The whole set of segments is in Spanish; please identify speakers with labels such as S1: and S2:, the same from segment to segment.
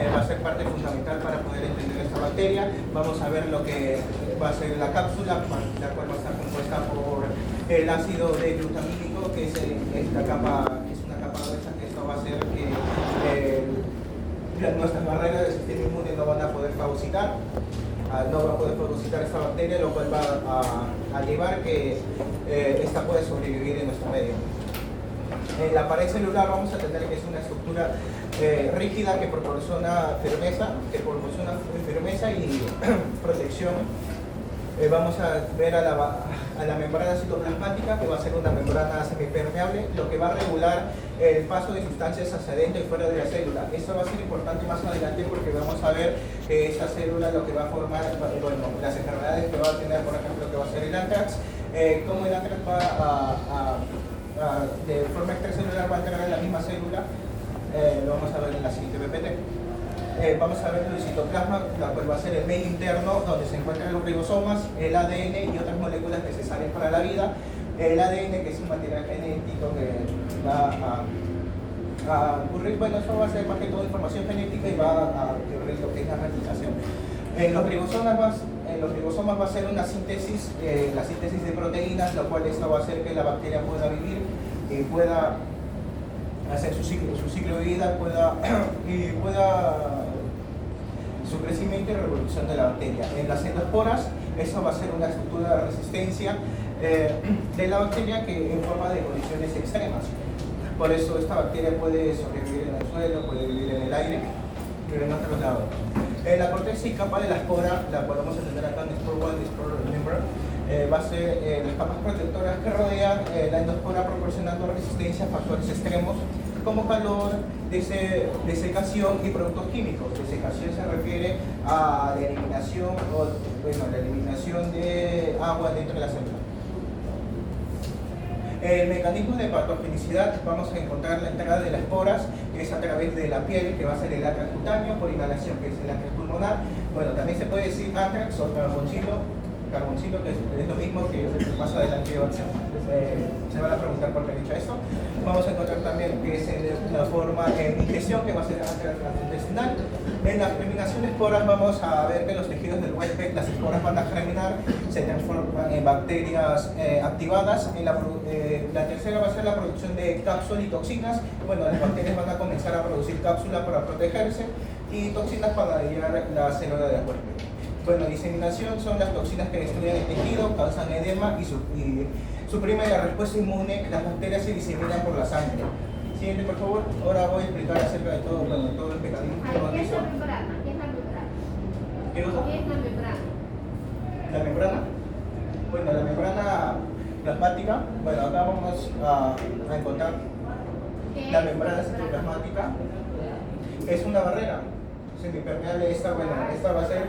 S1: va a ser parte fundamental para poder entender esta bacteria. Vamos a ver lo que va a ser la cápsula, la cual va a estar compuesta por el ácido D-glutamínico, que es una capa gruesa, que esto va a hacer que nuestras barreras del sistema inmune no van a poder fagocitar. No va a poder fagocitar esta bacteria, lo cual va a llevar que esta pueda sobrevivir en nuestro medio. La pared celular vamos a tener que es una estructura rígida que proporciona firmeza y protección. Vamos a ver a la membrana citoplasmática, que va a ser una membrana semipermeable, lo que va a regular el paso de sustancias hacia adentro y fuera de la célula. Esto va a ser importante más adelante porque vamos a ver que esa célula lo que va a formar, bueno, las enfermedades que va a tener, por ejemplo, que va a ser el anthrax, cómo el anthrax va de forma extracelular va a entrar en la misma célula. Lo vamos a ver en la siguiente PPT. Vamos a ver el citoplasma, la cual va a ser el medio interno donde se encuentran los ribosomas, el ADN y otras moléculas necesarias para la vida. El ADN, que es un material genético que va a ocurrir, bueno, eso va a ser más que todo información genética y va a ocurrir lo que es la replicación. En los ribosomas va a ser una síntesis, la síntesis de proteínas, lo cual esto va a hacer que la bacteria pueda vivir y pueda hacer su ciclo de vida, su crecimiento y reproducción de la bacteria. En las endosporas, eso va a ser una estructura de resistencia de la bacteria que en forma de condiciones extremas. Por eso esta bacteria puede sobrevivir en el suelo, puede vivir en el aire, pero en otros lados. La corteza y capa de la espora, la cual vamos a tener acá en Spore 1 y Spore Member, va a ser las capas protectoras que rodean la endospora, proporcionando resistencia a factores extremos como calor, desecación y productos químicos. Desecación se refiere a la eliminación, la eliminación de agua dentro de la célula. El mecanismo de patogenicidad, vamos a encontrar la entrada de las esporas, que es a través de la piel, que va a ser el anthrax cutáneo, por inhalación, que es el anthrax pulmonar. Bueno, también se puede decir anthrax o carboncilo, que es lo mismo, que más adelante se van a preguntar por qué he dicho esto. Vamos a encontrar también que es la forma en ingestión, que va a ser anthrax intestinal. En la germinación de esporas vamos a ver que los tejidos del huésped, las esporas van a germinar, se transforman en bacterias activadas. La tercera va a ser la producción de cápsula y toxinas. Bueno, las bacterias van a comenzar a producir cápsula para protegerse y toxinas para llegar a la célula del huésped. Bueno, diseminación son las toxinas que destruyen el tejido, causan edema y suprimen la respuesta inmune. Las bacterias se diseminan por la sangre. Siguiente, por favor. Ahora voy a explicar acerca de todo, todo el mecanismo.
S2: ¿Qué es la membrana? ¿Qué es la membrana?
S1: ¿Qué cosa?
S2: ¿Qué es la membrana?
S1: ¿La membrana? Bueno, la membrana plasmática, bueno, acá vamos a encontrar la membrana citoplasmática. Es una barrera semipermeable. Esta va a ser...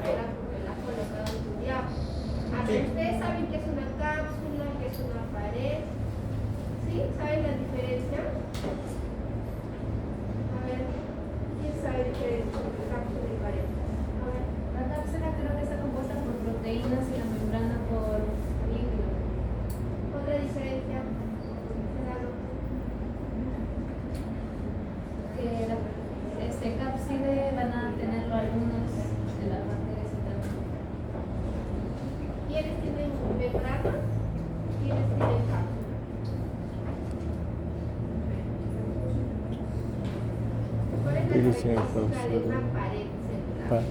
S1: Sí.
S2: ¿Ustedes saben qué es una cápsula, qué es una pared? ¿Sí? ¿Saben la diferencia? A ver, ¿quién sabe qué es cápsula y pared? A ver.
S3: La cápsula creo que está compuesta por proteínas y la membrana por líquido.
S2: ¿Otra diferencia? Claro.
S3: Que este cápside van a tenerlo algunos de las bacterias internas.
S2: ¿Quiénes tienen membrana? ¿Quiénes tienen cápsula? ¿Cuál es la característica de una pared celular?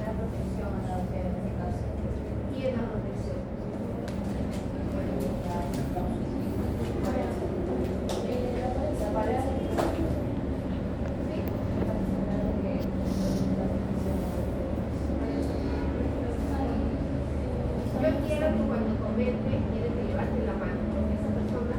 S3: La protección a la bacteria en este caso.
S2: ¿Y en la protección?
S3: La pared
S2: Yo quiero que cuando comente, quiero que levanten la mano, porque esa persona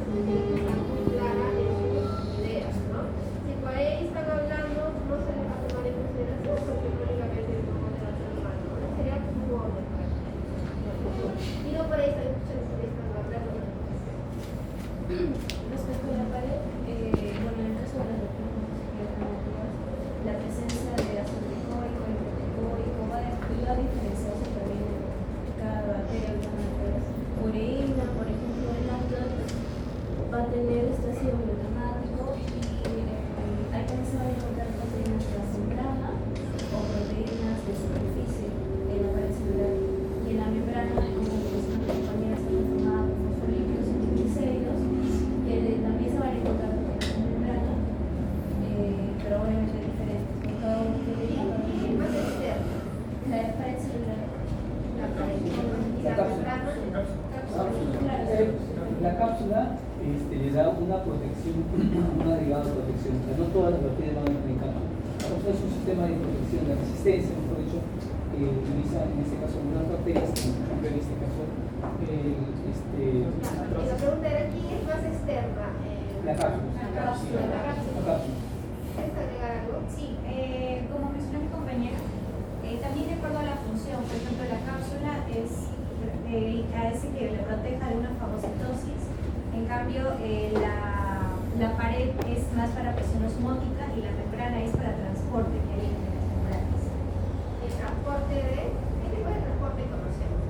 S4: La cápsula le da una protección, una derivada de protección. O sea, no todas las bacterias van a tener cápsula. La cápsula es un sistema de protección, de resistencia, mejor dicho, que utiliza en este caso unas bacterias, como por ejemplo en este caso
S2: La pregunta era, ¿quién es más externa?
S4: la cápsula.
S3: La cápsula.
S2: La cápsula.
S4: La cápsula.
S2: ¿Quieres agregar algo?
S5: Sí, como mencionó mi compañera, también de acuerdo a la función, por ejemplo, la cápsula hace que le proteja de una fagocitosis, en cambio la pared es más para presión osmótica y la membrana es para transporte que hay entre las membranas.
S2: El transporte de... ¿Qué tipo de transporte conocemos?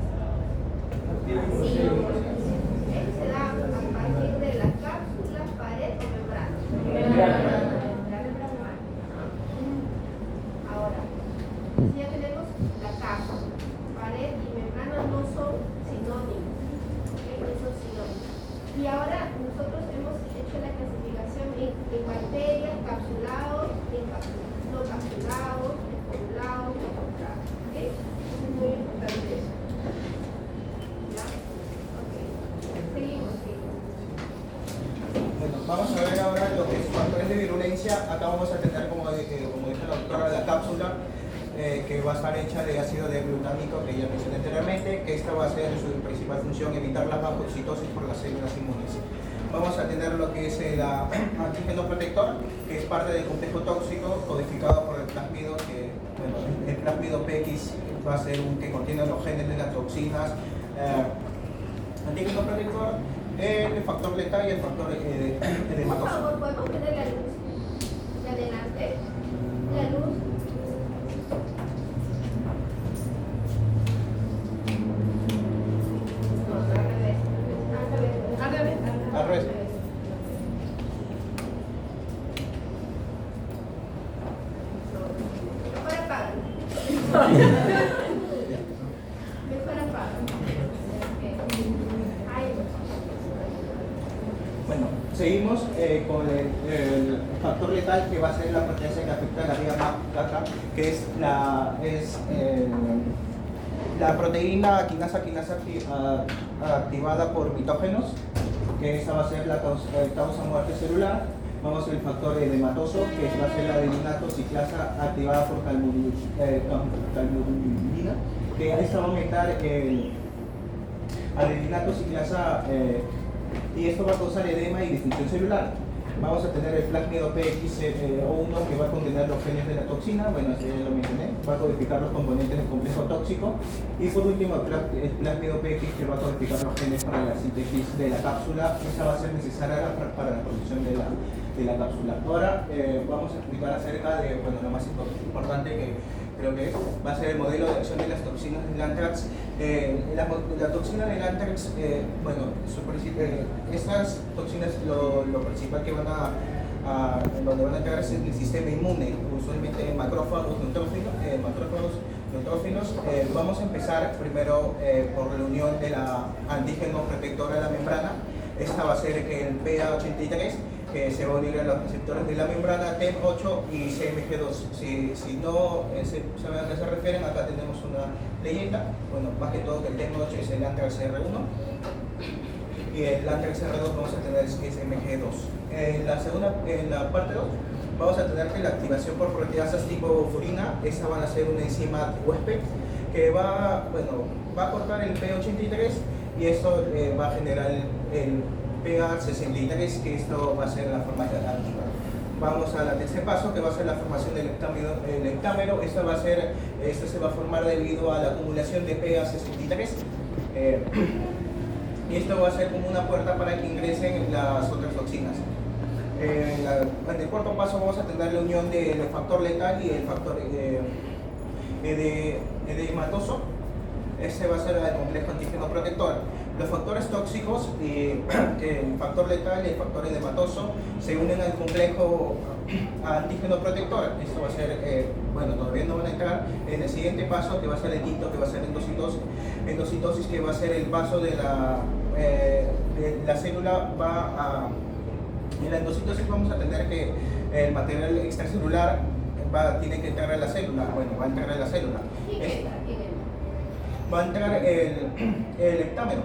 S5: Sí.
S2: Se da a partir de la cápsula, pared o membrana. Ahora, ya tenemos la cápsula, pared y membrana no son sinónimos. ¿Ok? No son sinónimos. Y ahora nosotros hemos hecho la clasificación en bacterias, capsulados, no capsulados, especulados, capsulados. ¿Ok? Eso es muy importante eso. ¿Ya? Ok. Seguimos.
S1: Bueno, vamos a ver ahora lo que es factores de virulencia. Acá vamos a tener, como dijo la doctora, la cápsula que va a estar hecha de ácido glutamico, que ya mencioné anteriormente, que esta va a ser su principal función, evitar la fagocitosis por las células inmunes. Vamos a tener lo que es el antígeno protector, que es parte del complejo tóxico codificado por el plásmido, que bueno, el plásmido PX va a ser un que contiene los genes de las toxinas. Antígeno protector, el factor letal y el factor
S2: Por
S1: edematoso.
S2: favor, podemos tener la luz de adelante. La luz. No, al revés. Al revés.
S1: Al revés.
S2: Mejor apaga. Mejor apaga. Ahí.
S1: Bueno, seguimos con el factor letal, que va a ser la proteína que afecta a la vía maca, que es la proteína quinasa activada por mitógenos, que esa va a ser la causa muerte celular. Vamos a ver el factor edematoso, que va a ser la adeninato ciclasa activada por calmodulina, que esta va a aumentar el adeninato ciclasa y esto va a causar edema y disfunción celular. Vamos a tener el plásmido PX1 que va a contener los genes de la toxina, bueno, eso ya lo mencioné, va a codificar los componentes del complejo tóxico. Y por último, el plásmido PX que va a codificar los genes para la síntesis de la cápsula. Esa va a ser necesaria para la producción de la cápsula. Ahora vamos a explicar acerca de lo más importante que creo que va a ser el modelo de acción de las toxinas del anthrax. La toxina del anthrax, estas toxinas lo principal que van a entrar es en el sistema inmune, usualmente macrófagos, neutrófilos. Vamos a empezar primero por la unión de la antígeno protector a la membrana. Esta va a ser el PA83, que se va a unir a los receptores de la membrana TEM8 y CMG2. Si no saben a qué se refieren, acá tenemos una leyenda. Bueno, más que todo que el TEM8 es el anthrax R1 y el anthrax R2 vamos a tener SMG2. En la parte 2 vamos a tener que la activación por proteasas tipo furina. Esta van a ser una enzima huésped que va a cortar el P83 y esto va a generar el PA63, que esto va a ser la forma activa. Vamos al tercer paso, que va a ser la formación del heptámero. Esto se va a formar debido a la acumulación de PA63 y esto va a ser como una puerta para que ingresen las otras toxinas. En el cuarto paso vamos a tener la unión del factor letal y el factor edematoso. Este va a ser el complejo antígeno protector. Los factores tóxicos, el factor letal y el factor edematoso, se unen al complejo antígeno protector. Esto va a ser, todavía no van a entrar en el siguiente paso, que va a ser el quinto, que va a ser endocitosis, que va a ser el paso de la célula en la endocitosis vamos a tener que el material extracelular tiene que entrar a la célula. Va a entrar a la célula. Va a entrar el heptámero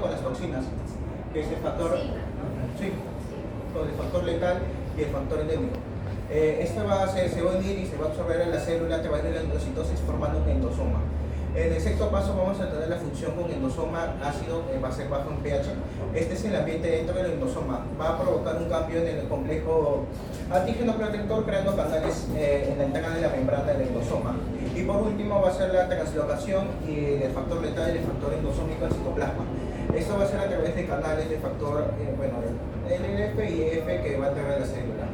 S1: con las toxinas. que es el factor,
S2: Sí.
S1: sí, con el factor letal y el factor endémico. Esta se va a unir y se va a absorber en la célula, te va a ir en la endocitosis formando un endosoma. En el sexto paso vamos a tener la función con endosoma ácido, va a ser bajo en pH. Este es el ambiente dentro del endosoma. Va a provocar un cambio en el complejo antígeno protector creando canales en la entrada de la membrana del endosoma. Y por último va a ser la translocación del factor letal y del factor endosómico al citoplasma. Esto va a ser a través de canales de factor, LF y EF que va a entrar en la célula,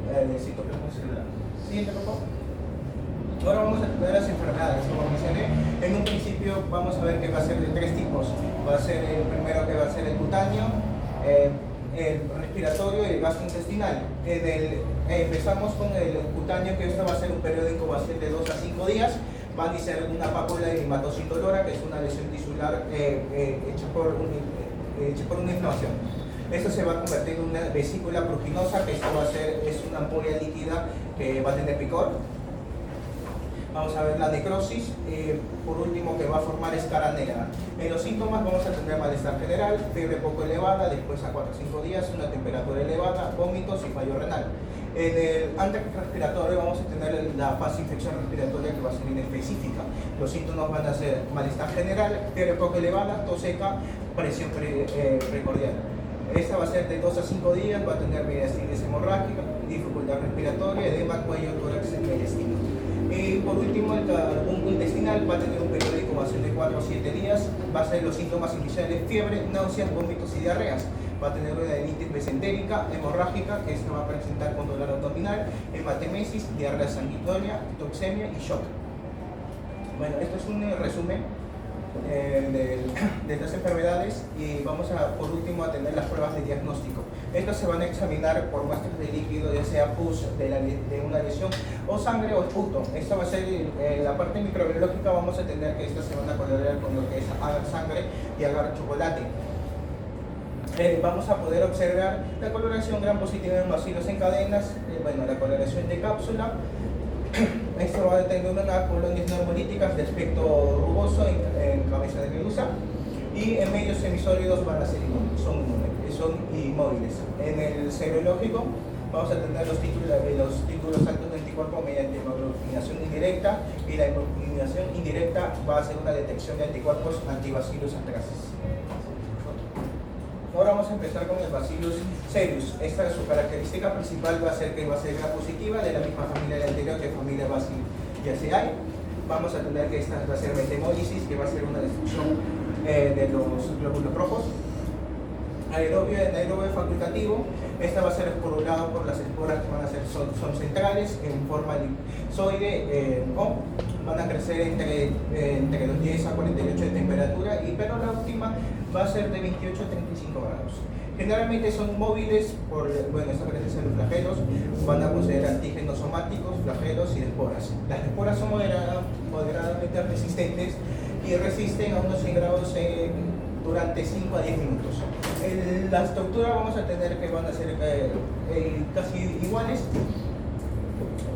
S1: del citoplasma celular. Siguiente, por favor. Ahora vamos a ver las enfermedades. Como mencioné, en un principio vamos a ver que va a ser de tres tipos. Va a ser el primero que va a ser el cutáneo, el respiratorio y el gastrointestinal. Empezamos con el cutáneo, que esto va a ser un periodo de incubación de 2 a 5 días. Va a iniciar una pápula de hematocito lora, que es una lesión tisular hecha por una inflamación. Esto se va a convertir en una vesícula pruriginosa, que esto es una ampolla líquida que va a tener picor. Vamos a ver la necrosis, por último que va a formar escara negra. En los síntomas vamos a tener malestar general, fiebre poco elevada, después a 4 o 5 días una temperatura elevada, vómitos y fallo renal. En el antirrespiratorio vamos a tener la fase infección respiratoria que va a ser inespecífica. Los síntomas van a ser malestar general, fiebre poco elevada, tos seca, presión precordial. Esta va a ser de 2 a 5 días, va a tener mediastitis hemorrágica, dificultad respiratoria, edema, cuello, tórax y mediastino. Y por último, el carbunco intestinal va a tener un periodo de incubación de 4 a 7 días. Va a ser los síntomas iniciales: fiebre, náuseas, vómitos y diarreas. Va a tener una adenitis mesentérica, hemorrágica, que esta va a presentar con dolor abdominal, hematemesis, diarrea sanguínea, toxemia y shock. Bueno, esto es un resumen de estas enfermedades, y vamos por último a tener las pruebas de diagnóstico. Estas se van a examinar por muestras de líquido, ya sea pus de una lesión o sangre o esputo. Esta va a ser la parte microbiológica. Vamos a tener que estas se van a colorear con lo que es agar sangre y agar chocolate. Vamos a poder observar la coloración gram positiva en bacilos en cadenas, la coloración de cápsula. Esto va a tener unas colonias neumolíticas de aspecto rugoso en cabeza de medusa, y en medios semisólidos van a ser son inmóviles. En el serológico vamos a tener los títulos altos de anticuerpos mediante hemoglobinación indirecta, y la hemoglobinación indirecta va a ser una detección de anticuerpos antibacillus anthracis. Ahora vamos a empezar con el Bacillus cereus. Su característica principal va a ser que va a ser gram positiva, de la misma familia de la anterior, que familia Bacilliaceae. Vamos a tener que esta va a ser metamólisis, que va a ser una destrucción de los glóbulos rojos. Anaerobio facultativo, esta va a ser esporulado por las esporas que van a ser son centrales en forma elipsoide, o van a crecer entre los 10 a 48 de temperatura, pero la última va a ser de 28 a 35 grados. Generalmente son móviles esta presencia de los flagelos. Van a poseer antígenos somáticos, flagelos y esporas. Las esporas son moderadamente resistentes y resisten a unos 100 grados durante 5 a 10 minutos. La estructura vamos a tener que van a ser casi iguales,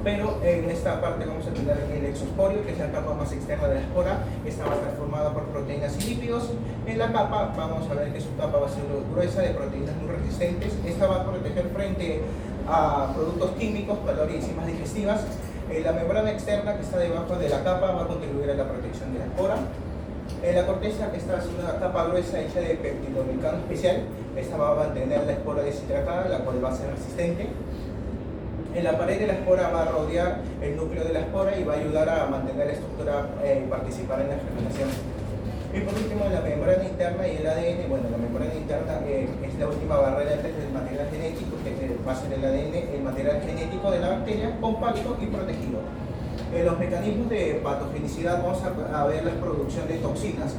S1: pero en esta parte vamos a tener el exosporio, que es la capa más externa de la espora. Esta va a estar formada por proteínas y lípidos. En la capa vamos a ver que su capa va a ser gruesa, de proteínas muy resistentes. Esta va a proteger frente a productos químicos, calor y enzimas digestivas. La membrana externa, que está debajo de la capa, va a contribuir a la protección de la espora. La corteza, que esta es una capa gruesa hecha de peptidoglicano especial. Esta va a mantener la espora deshidratada, la cual va a ser resistente. En la pared de la espora va a rodear el núcleo de la espora y va a ayudar a mantener la estructura y participar en la germinación. Y por último, la membrana interna y el ADN. La membrana interna es la última barrera antes del material genético, que va a ser el ADN, el material genético de la bacteria, compacto y protegido. Los mecanismos de patogenicidad, vamos a ver la producción de toxinas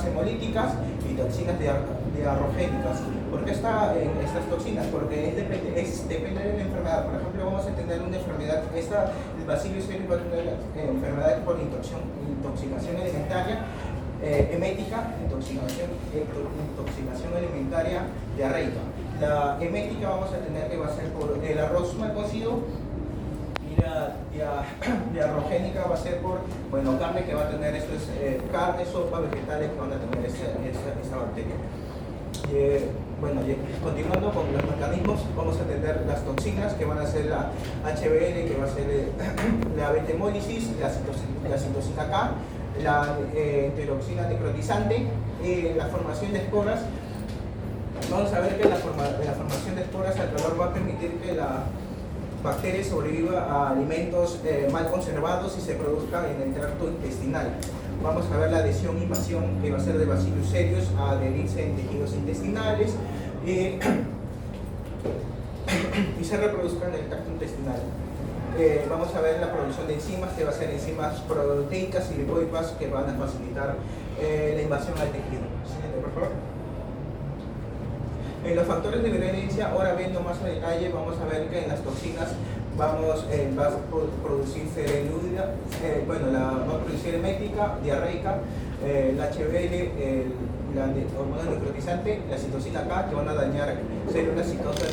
S1: hemolíticas y toxinas diarrogénicas. ¿Por qué estas toxinas? Porque depende de la enfermedad. Por ejemplo, vamos a tener una enfermedad, el Bacillus cereus va a tener enfermedades por intoxicación alimentaria, emética, intoxicación alimentaria diarreica. La emética vamos a tener que va a ser por el arroz mal cocido, y la diarrogénica va a ser por carne, que va a tener carne, sopa, vegetales que van a tener esa bacteria. Bueno, continuando con los mecanismos, vamos a tener las toxinas que van a ser la HBL, que va a ser la beta-hemólisis, la citosina K, la enteroxina necrotizante, la formación de esporas. Vamos a ver que la formación de esporas al calor va a permitir que la bacteria sobreviva a alimentos mal conservados y se produzca en el tracto intestinal. Vamos a ver la adhesión-invasión, que va a ser de Bacillus cereus a adherirse en tejidos intestinales y se reproduzca en el tracto intestinal. Vamos a ver la producción de enzimas, que va a ser enzimas proteicas y lipoicas que van a facilitar la invasión al tejido. Siguiente, por favor. En los factores de virulencia, ahora viendo más a detalle, vamos a ver que en las toxinas va a producir serolúdida, va a producir emética, diarreica, la HBL, la hormona necrotizante, la citosina K, que van a dañar células y causan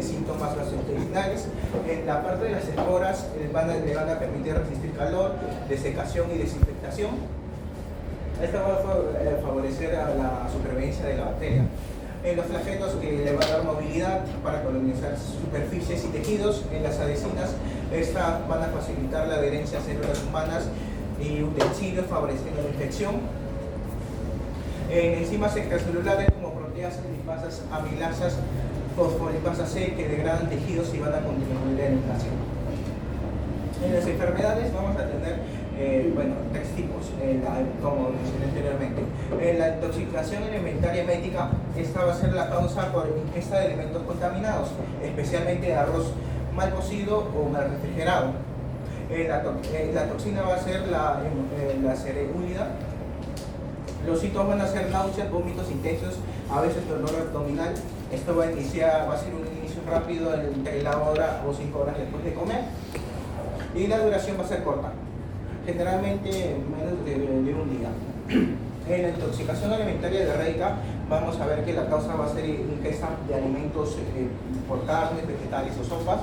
S1: síntomas gastrointestinales. En la parte de las esporas le van a permitir resistir calor, desecación y desinfectación. Esto va a favorecer a la supervivencia de la bacteria. En los flagelos, que le va a dar movilidad para colonizar superficies y tejidos. En las adhesinas, estas van a facilitar la adherencia a células humanas y utensilios, favoreciendo la infección. En enzimas extracelulares como proteasas, lipasas, amilasas, fosfolipasa C, que degradan tejidos y van a contribuir a la inflamación. En las enfermedades vamos a tener tres tipos, como mencioné anteriormente. La intoxicación alimentaria médica, esta va a ser la causa por ingesta de alimentos contaminados, especialmente de arroz mal cocido o mal refrigerado. La toxina va a ser la cereúlida. Los síntomas van a ser náuseas, vómitos intensos, a veces dolor abdominal. Esto va a ser un inicio rápido entre la hora o 5 horas después de comer. Y la duración va a ser corta, generalmente menos de un día. En la intoxicación alimentaria diarreica, vamos a ver que la causa va a ser ingesta de alimentos por carnes, vegetales o sopas.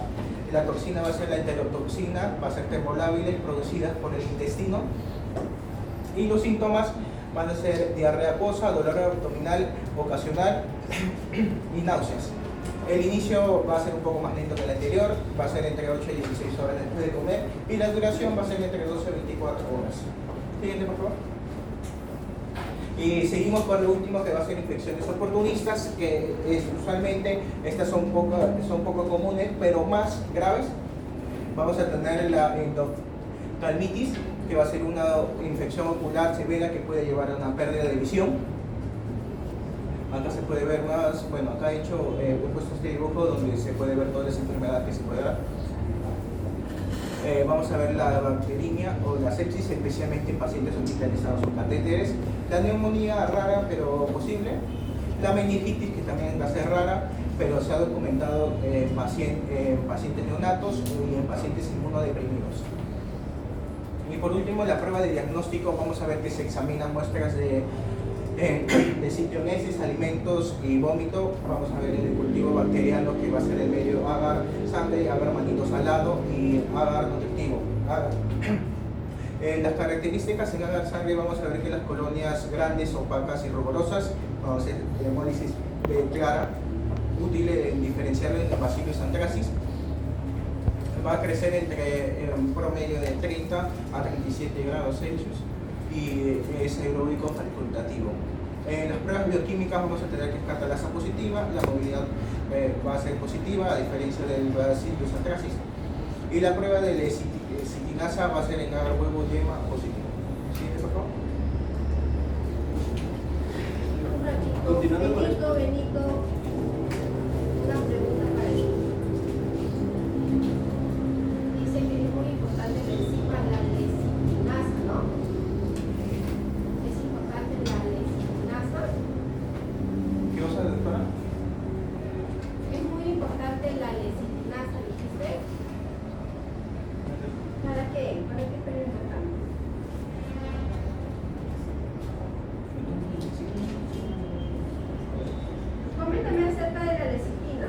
S1: La toxina va a ser la enterotoxina, va a ser termolábiles producidas por el intestino. Y los síntomas van a ser diarrea acuosa, dolor abdominal ocasional y náuseas. El inicio va a ser un poco más lento que el anterior, va a ser entre 8 y 16 horas después de comer, y la duración va a ser entre 12 y 24 horas. Siguiente, por favor. Y seguimos con lo último, que va a ser infecciones oportunistas, que usualmente estas son poco comunes, pero más graves. Vamos a tener la endoftalmitis, que va a ser una infección ocular severa que puede llevar a una pérdida de visión. Acá se puede ver más, acá he puesto este dibujo donde se puede ver todas las enfermedades que se puede dar. Vamos a ver la bacteriemia o la sepsis, especialmente en pacientes hospitalizados con catéteres. La neumonía rara pero posible. La meningitis, que también va a ser rara, pero se ha documentado en pacientes neonatos y en pacientes inmunodeprimidos. Y por último, la prueba de diagnóstico, vamos a ver que se examinan muestras de citoniosis, alimentos y vómito. Vamos a ver el cultivo bacteriano, que va a ser el medio agar sangre, agar manito salado y agar nutritivo. Las características en agar sangre, vamos a ver que las colonias grandes, opacas y rugosas, vamos a hacer hemólisis clara, útil en diferenciar entre Bacillus anthracis. Va a crecer entre un promedio de 30 a 37 grados Celsius y es aeróbico facultativo. En las pruebas bioquímicas vamos a tener que es catalasa positiva, la movilidad va a ser positiva, a diferencia del Bacillus anthracis. Y la prueba de lecitinasa va a ser en agar huevo yema positivo. ¿Siguiente, por favor?
S2: Continuando Benito, una pregunta para ti. Dice que es muy importante la enzima la lecitinasa, ¿no? Es importante la lecitinasa.
S1: ¿Qué vas a decir, doctora?
S2: Es muy importante la lecitinasa, dijiste. ¿Para qué? ¿Para qué es importante? Coméntame acerca de la lecitina.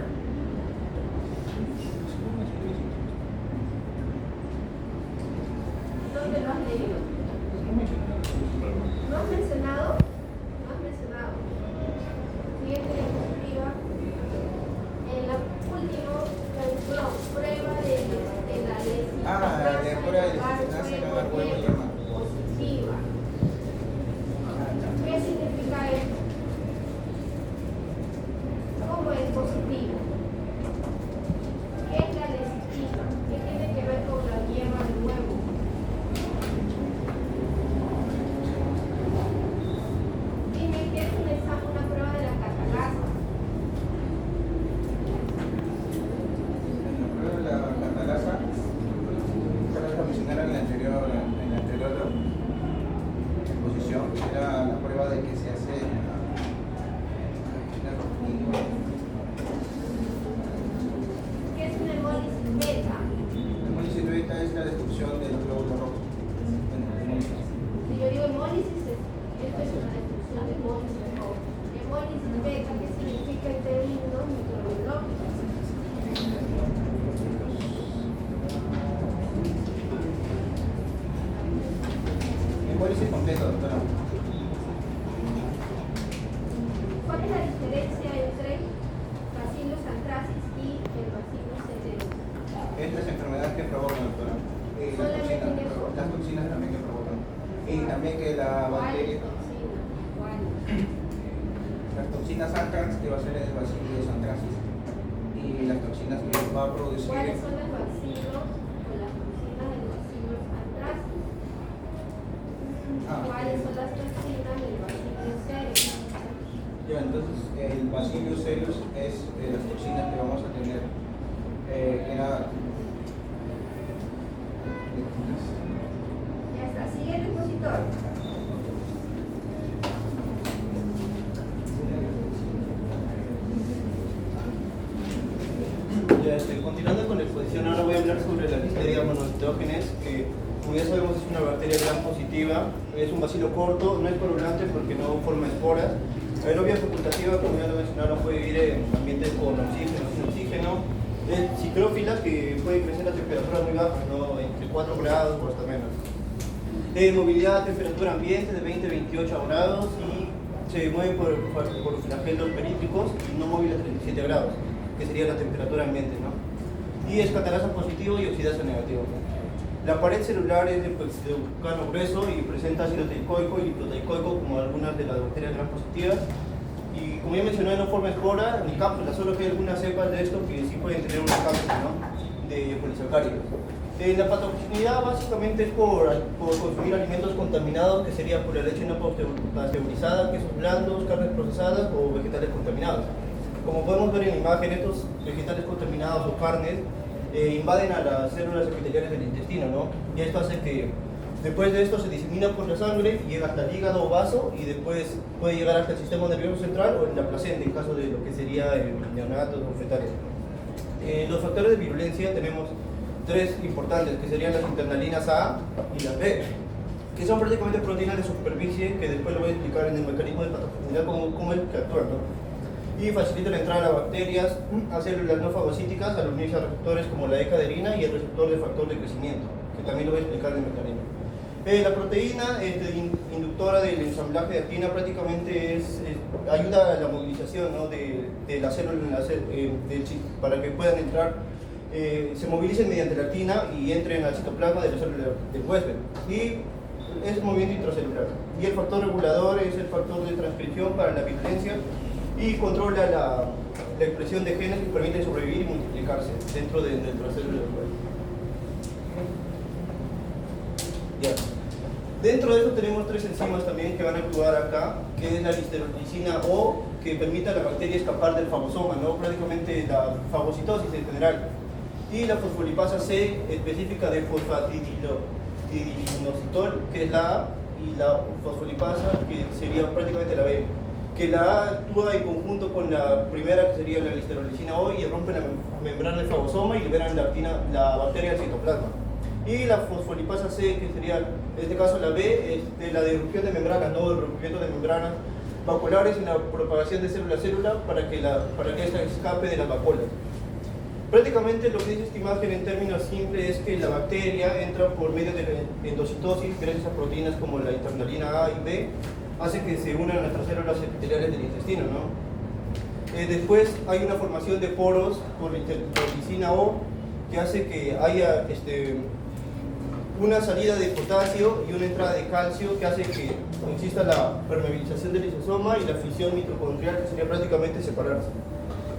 S2: ¿Dónde lo has leído? ¿No has mencionado? ¿No has mencionado? Siguiente.
S1: ¿Puede ser completo, doctora?
S2: ¿Cuál es la diferencia entre Bacillus anthracis y el Bacillus cereus?
S1: Estas enfermedades que provocan, doctora.
S2: Solamente eso.
S1: Las toxinas también que provocan. Y también que la
S2: ¿Cuál
S1: bacteria,
S2: toxina? ¿Cuál?
S1: las toxinas anthrax que va a ser el Bacillus anthracis. Y las toxinas que va a producir.
S2: ¿Cuáles son los bacilos o las toxinas del Bacillus anthracis? ¿Cuáles son las toxinas del Bacillus cereus?
S1: Ya, entonces el Bacillus cereus es las toxinas que vamos a tener.
S2: Ya está, siguiente expositor.
S6: Ya, continuando con la exposición, ahora voy a hablar sobre la Listeria monocytogenes, que como ya sabemos es una bacteria gram positiva, es un bacilo corto, no es porulante porque no forma esporas. Aerobia facultativa, como ya lo mencionaron, puede vivir en ambientes con oxígeno, sin oxígeno. Es psicrófila, que puede crecer a temperaturas muy bajas, ¿no? Entre 4 grados o hasta menos. Movilidad a temperatura ambiente de 20-28 grados y se mueve por flagelos perítricos y no móvil a 37 grados, que sería la temperatura ambiente, ¿no? Y es catalasa positivo y oxidasa negativo, ¿no? La pared celular es de glucano grueso y presenta ácido teicoico y proteicoico como algunas de las bacterias gram positivas. Y como ya mencioné, no forma espora ni cápsula, solo que hay algunas cepas de esto que sí pueden tener una cápsula, ¿no? De polisacáridos. La patogenicidad básicamente es por consumir alimentos contaminados, que sería por la leche no pasteurizada, quesos blandos, carnes procesadas o vegetales contaminados. Como podemos ver en la imagen, estos vegetales contaminados o carnes invaden a las células epiteliales del intestino, ¿no? Y esto hace que después de esto se disemina por la sangre, llega hasta el hígado o vaso y después puede llegar hasta el sistema nervioso central o en la placenta en caso de lo que sería neonatos o fetales. Los factores de virulencia tenemos tres importantes, que serían las internalinas A y las B, que son prácticamente proteínas de superficie, que después lo voy a explicar en el mecanismo de patogenicidad cómo es que actúan, ¿no? Y facilita la entrada de cbacterias a células no fagocíticas al unirse a receptores como la E-caderina y el receptor de factor de crecimiento, que también lo voy a explicar en el mecanismo. La proteína inductora del ensamblaje de actina prácticamente ayuda a la movilización, ¿no? de las células del chip para que puedan entrar, se movilicen mediante la actina y entren al citoplasma de la célula del huésped. Y es movimiento intracelular. Y el factor regulador es el factor de transcripción para la virulencia y controla la expresión de genes que permiten sobrevivir y multiplicarse dentro de la célula del huésped. Ya. Dentro de eso tenemos tres enzimas también que van a actuar acá, que es la listerolicina O, que permite a la bacteria escapar del fagosoma, ¿no? Prácticamente la fagocitosis en general. Y la fosfolipasa C, específica de fosfatidilinositol, que es la A, y la fosfolipasa, que sería prácticamente la B, que la A actúa en conjunto con la primera, que sería la listerolicina O, y rompen la membrana del fagosoma y liberan la bacteria al citoplasma. Y la fosfolipasa C, que sería en este caso la B, es de la disrupción de membranas, no el rompimiento de membranas vacuolares en la propagación de célula a célula para que esta escape de las vacuolas. Prácticamente lo que dice esta imagen en términos simples es que la bacteria entra por medio de la endocitosis gracias a proteínas como la internalina A y B, hace que se unan a nuestras células epiteliales del intestino, ¿no? Después hay una formación de poros por la interleucina O que hace que haya una salida de potasio y una entrada de calcio que hace que exista la permeabilización del lisosoma y la fisión mitocondrial, que sería prácticamente separarse.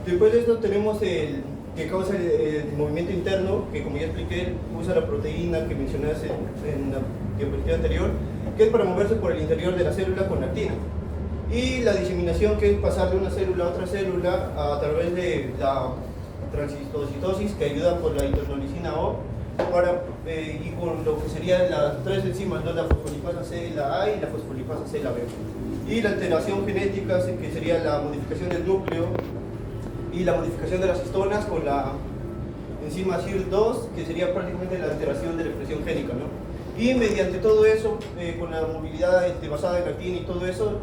S6: Después de esto tenemos el que causa el movimiento interno, que como ya expliqué, usa la proteína que mencioné en la diapositiva anterior, que es para moverse por el interior de la célula con actina. Y la diseminación, que es pasar de una célula a otra célula a través de la transistocitosis, que ayuda por la interleucina O, y con lo que serían las tres enzimas, ¿no? La fosfolipasa C, la A, y la fosfolipasa C, la B. Y la alteración genética, que sería la modificación del núcleo y la modificación de las histonas con la enzima SIR2, que sería prácticamente la alteración de la expresión génica, ¿no? Y mediante todo eso, con la movilidad basada en actina y todo eso,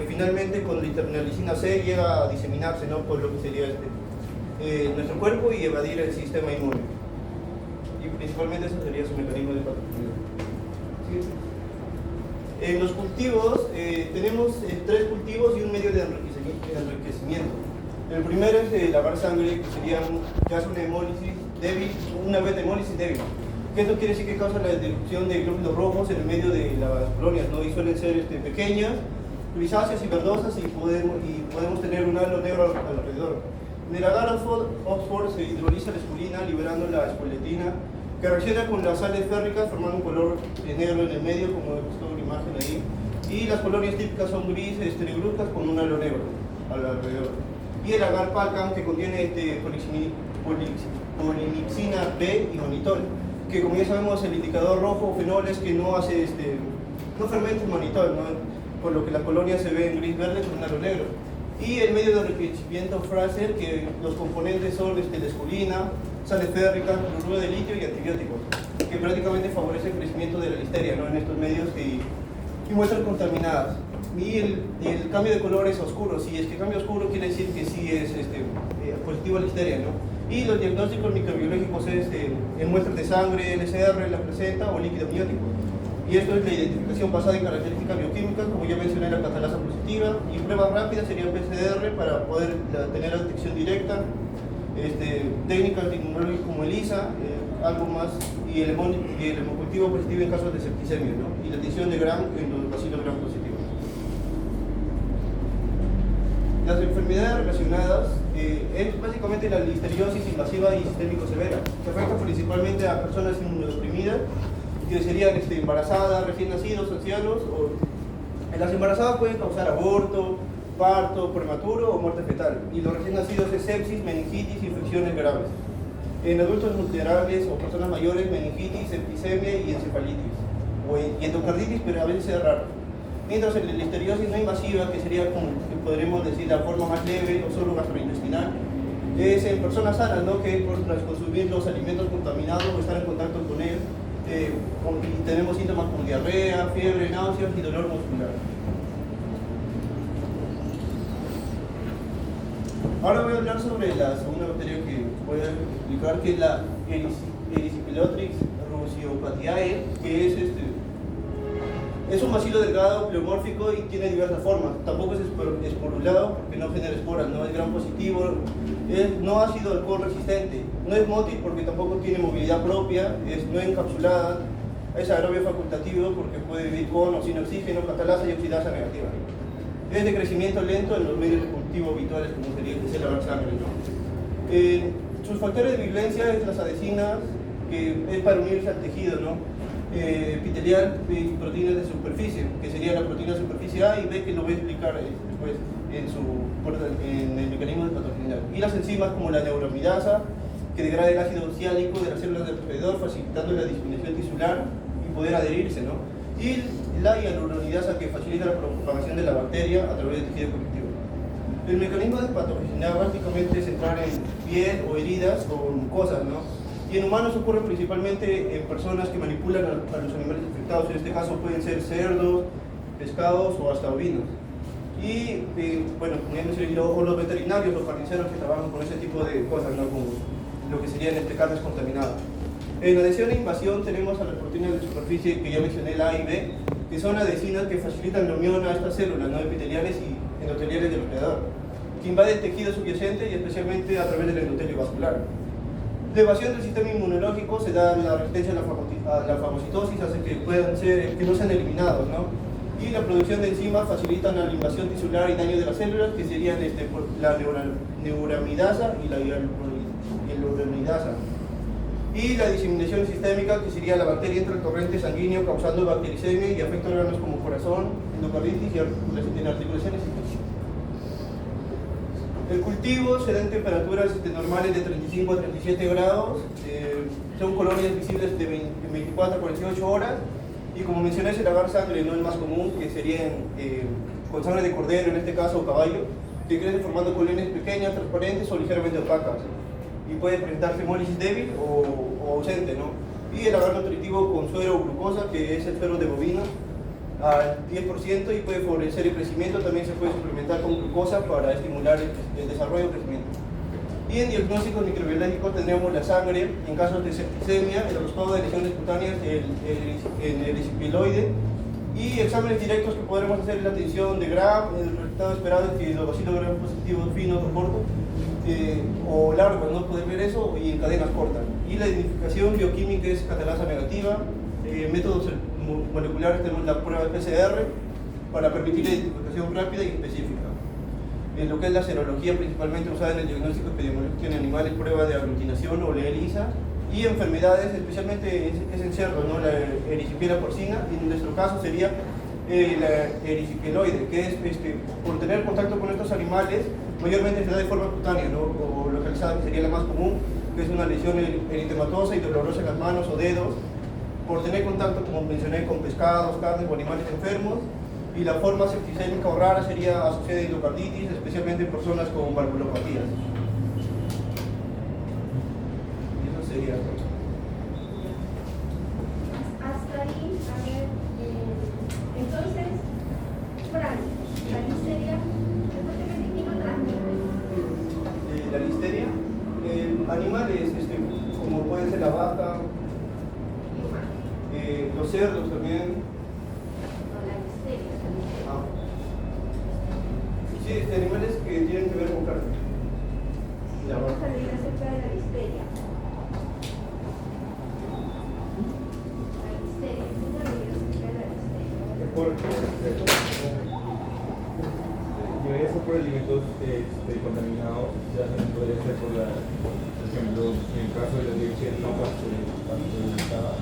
S6: finalmente con la internalicina C llega a diseminarse, ¿no? Por lo que sería nuestro cuerpo y evadir el sistema inmune. Y principalmente eso sería su mecanismo de patogenicidad. ¿Sí? En los cultivos tenemos 3 cultivos y un medio de enriquecimiento. El primero es lavar sangre, que hace una hemólisis débil, una beta-hemólisis débil. Que esto quiere decir que causa la destrucción de glóbulos rojos en el medio de las colonias, ¿no? Y suelen ser pequeñas, grisáceas y verdosas, y podemos tener un halo negro alrededor. En el agar Oxford se hidroliza la espulina liberando la espoletina, que reacciona con las sales férricas formando un color negro en el medio, como he puesto una imagen ahí. Y las colonias típicas son grises, negruzcas con un halo negro alrededor. Y el agar Palcam, que contiene polimixina B y manitol, que como ya sabemos el indicador rojo fenol es que no hace no fermenta el manitol, ¿no? Por lo que la colonia se ve en gris-verde con un halo negro. Y el medio de enriquecimiento Fraser, que los componentes son la esculina, sales férricas, cloruro de litio y antibióticos, que prácticamente favorece el crecimiento de la listeria, ¿no? En estos medios y muestran contaminadas. Y el cambio de color es oscuro. Si es que cambia oscuro quiere decir que sí es positivo a listeria, ¿no? Y los diagnósticos microbiológicos es en muestras de sangre, LCR, la placenta o líquido amniótico. Y esto es la identificación basada en características bioquímicas, como ya mencioné, la catalasa positiva, y pruebas rápidas serían PCR para poder tener la detección directa, técnicas tecnológicas como ELISA, algo más, y el hemocultivo positivo en casos de septicemia, ¿no? Y la detección de Gram en los bacilos Gram positivos. Las enfermedades relacionadas es básicamente la listeriosis invasiva y sistémico severa, que afecta principalmente a personas inmunodeprimidas, que serían embarazadas, recién nacidos, ancianos. Las embarazadas pueden causar aborto, parto prematuro o muerte fetal, y los recién nacidos es sepsis, meningitis y infecciones graves. En adultos vulnerables o personas mayores, meningitis, septicemia y encefalitis, y endocarditis, pero a veces es raro. Mientras en la listeriosis no invasiva, que sería como que podremos decir la forma más leve o solo gastrointestinal, es en personas sanas, ¿no? Que por consumir los alimentos contaminados o estar en contacto con él, y tenemos síntomas como diarrea, fiebre, náuseas y dolor muscular. Ahora voy a hablar sobre la segunda bacteria que voy a explicar, que es la Erysipelotrix russopatiae, que es un bacilo delgado, pleomórfico y tiene diversas formas. Tampoco es esporulado porque no genera esporas, no es gram positivo, no ha sido alcohol resistente, no es mótil porque tampoco tiene movilidad propia, no es encapsulada, es aerobio facultativo porque puede vivir con o sin oxígeno, catalasa y oxidasa negativa. Es de crecimiento lento en los medios de cultivo habituales, como sería lavar sangre, ¿no? Sus factores de virulencia es las adhesinas, que es para unirse al tejido, ¿no? Epitelial y proteínas de superficie, que sería la proteína de superficie A y B, que lo voy a explicar después en el mecanismo de patogenicidad. Y las enzimas como la neuramidasa, que degrada el ácido ciálico de las células del alrededor, facilitando la disminución tisular y poder adherirse, ¿no? Y la hialuronidasa, que facilita la propagación de la bacteria a través del tejido conectivo. El mecanismo de patogenicidad básicamente es entrar en piel o heridas o mucosas, ¿no? Y en humanos ocurre principalmente en personas que manipulan a los animales infectados. En este caso pueden ser cerdos, pescados o hasta ovinos. Y bueno, o los veterinarios, los carniceros que trabajan con ese tipo de cosas, ¿no? Como lo que serían carnes contaminadas. En adhesión e invasión tenemos a las proteínas de superficie que ya mencioné, la A y B, que son adhesinas que facilitan la unión a estas células, ¿no? Epiteliales y endoteliales del alrededor, que invade el tejido subyacente y especialmente a través del endotelio vascular. La evasión del sistema inmunológico se da la resistencia a la fagocitosis, hace que no sean eliminados, ¿no? Y la producción de enzimas facilitan la invasión tisular y daño de las células, que serían la neuramidasa y la hialuronidasa. Y la diseminación sistémica, que sería la bacteria entra al torrente sanguíneo causando bactericemia y afecta órganos como corazón, endocarditis y articulaciones. El cultivo se da en temperaturas normales de 35 a 37 grados, son colonias visibles de 24 a 48 horas, y como mencioné, el lavar sangre no es más común, que serían con sangre de cordero, en este caso, o caballo, que crecen formando colonias pequeñas, transparentes o ligeramente opacas, y puede presentarse hemólisis débil o ausente, ¿no? Y el lavar nutritivo con suero o glucosa, que es el suero de bovino, al 10%, y puede favorecer el crecimiento. También se puede suplementar con glucosa para estimular el desarrollo y el crecimiento. Y en diagnósticos microbiológicos tendríamos la sangre, en casos de septicemia, el resultado de lesiones cutáneas, el erisipieloide, Y exámenes directos que podremos hacer en la tinción de Gram. El resultado esperado es que los bacilos Gram positivos finos o cortos o largos, no poder ver eso, y en cadenas cortas. Y la identificación bioquímica es catalasa negativa. Métodos moleculares tenemos la prueba de PCR para permitir la identificación rápida y específica. En lo que es la serología principalmente usada en el diagnóstico epidemiológico en animales, prueba de aglutinación o ELISA, y enfermedades, especialmente es en cerdos, ¿no? La erisipiela porcina, y en nuestro caso sería la erisipieloide, que es por tener contacto con estos animales, mayormente se da de forma cutánea, ¿no? O localizada, que sería la más común, que es una lesión eritematosa y dolorosa en las manos o dedos, por tener contacto, como mencioné, con pescados, carnes o animales enfermos. Y la forma septicémica o rara sería asociada a endocarditis, especialmente en personas con valvulopatías. Y eso sería.
S2: Hasta ahí, a ver, entonces, Fran, la listeria, ¿qué no transmite?
S6: La listeria, animales, como puede ser la vaca, los cerdos también. Sí, animales que tienen que ver con carne.
S2: Vamos a leer acerca de la listeria. La listeria, ¿qué es la acerca de la listeria?
S7: Eso por alimentos contaminados, ya también podría ser por ejemplo, en el caso de la leche no pasteurizada,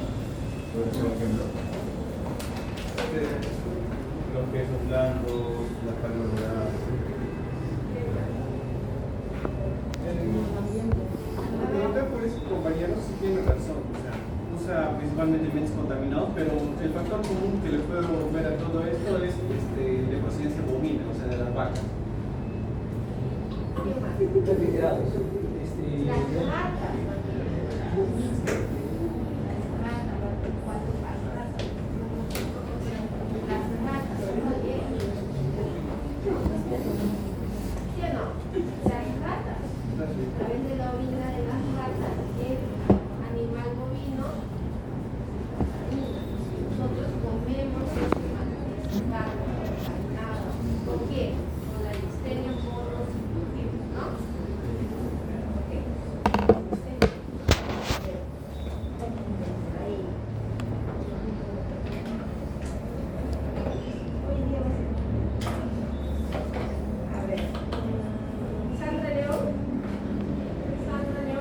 S7: puede ser un ejemplo. Los quesos blandos, las carnes doradas.
S8: Por eso, compañeros, sí tiene razón. O sea, usa principalmente alimentos contaminados, pero el factor común que le puedo ver a todo esto es de procedencia bovina, o sea, de las vacas.
S2: ¿Qué más?
S4: Refrigerados.
S2: Las ratas. ¿Sí o no? Las ratas, a través de la orina de las ratas, el animal bovino, nosotros comemos esos animales contaminados. ¿Con qué? Con la listeria monocytogenes, ¿no? Ok. Ahí. Hoy día va a ser. A ver, Sandra León. Sandra León.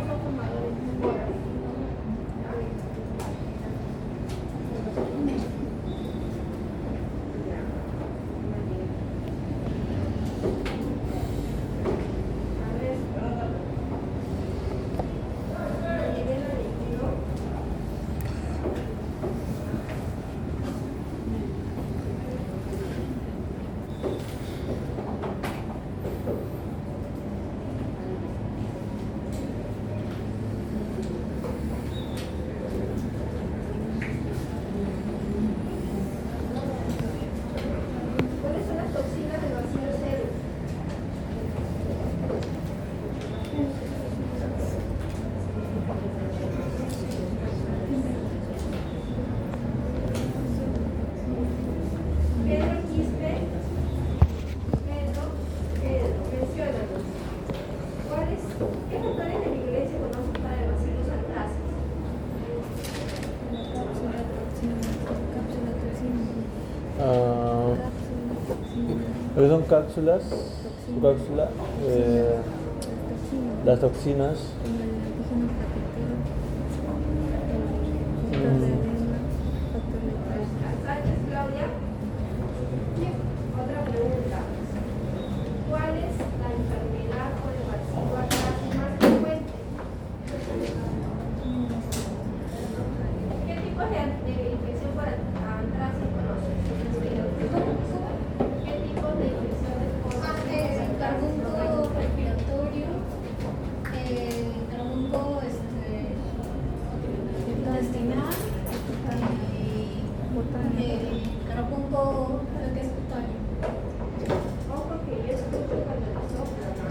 S2: son formadores de esporas. ¿Cuáles son las toxinas del bacilo cerebro? Pedro Quispe, menciónanos. ¿Qué factores de virulencia conocen para el bacilo antracis?
S9: Lo que son cápsulas, su cápsula, las toxinas.
S2: Gracias, Claudia. Otra pregunta. ¿Cuál es la enfermedad por el bacilo antracis más frecuente? ¿Qué tipos de infección por antracis conoces? ¿Qué tipos de infecciones por antracis
S3: Carbunco
S2: conoces?
S3: respiratorio, carbunco intestinal y carbunco lo que es cutáneo.
S2: Ojo que yo escucho cuando le soplan, ¿no?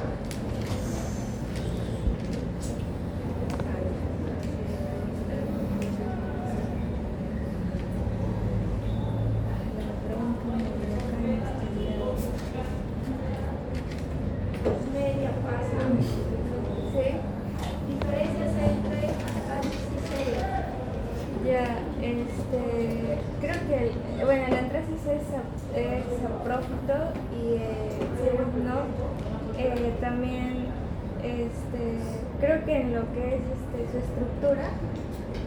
S2: Media pasa. ¿Sí? Diferencias entre antracis y celia.
S10: Ya, creo que el antracis es saprófito y no. También creo que en lo que es su estructura,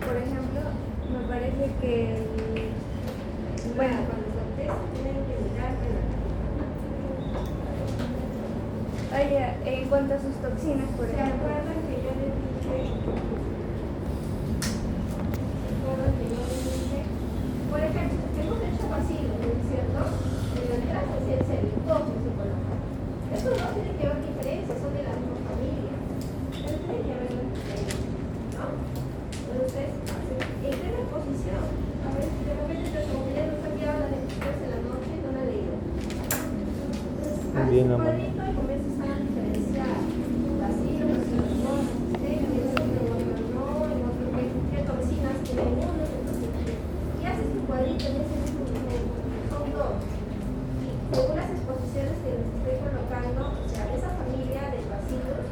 S10: por ejemplo, me parece que
S2: Bueno, cuando se empieza tienen que mirar
S10: en cuanto a sus toxinas, por
S2: ¿Se
S10: ejemplo.
S2: acuerdan que yo les dije? Por ejemplo, hemos hecho vacío, ¿no es cierto? En la entrada es el celicoso se coloca. Estos no tienen que haber diferencias, son de la misma familia. Pero tiene que haber una diferencia, ¿no? Entonces, ¿en qué posición? A ver, de repente te comunidad nos ha quedado a las 23 de la noche y no la he leído. Entonces, haz
S9: Bien,
S2: tu
S9: amor.
S2: cuadrito y comienzas a diferenciar. Vacío, vacío, no, resistente, no, en otro qué toxinas tienen uno, y haces tu cuadrito en ese mismo momento. Son dos. Y según las exposiciones que les estoy colocando, o sea, de esa familia de bacilos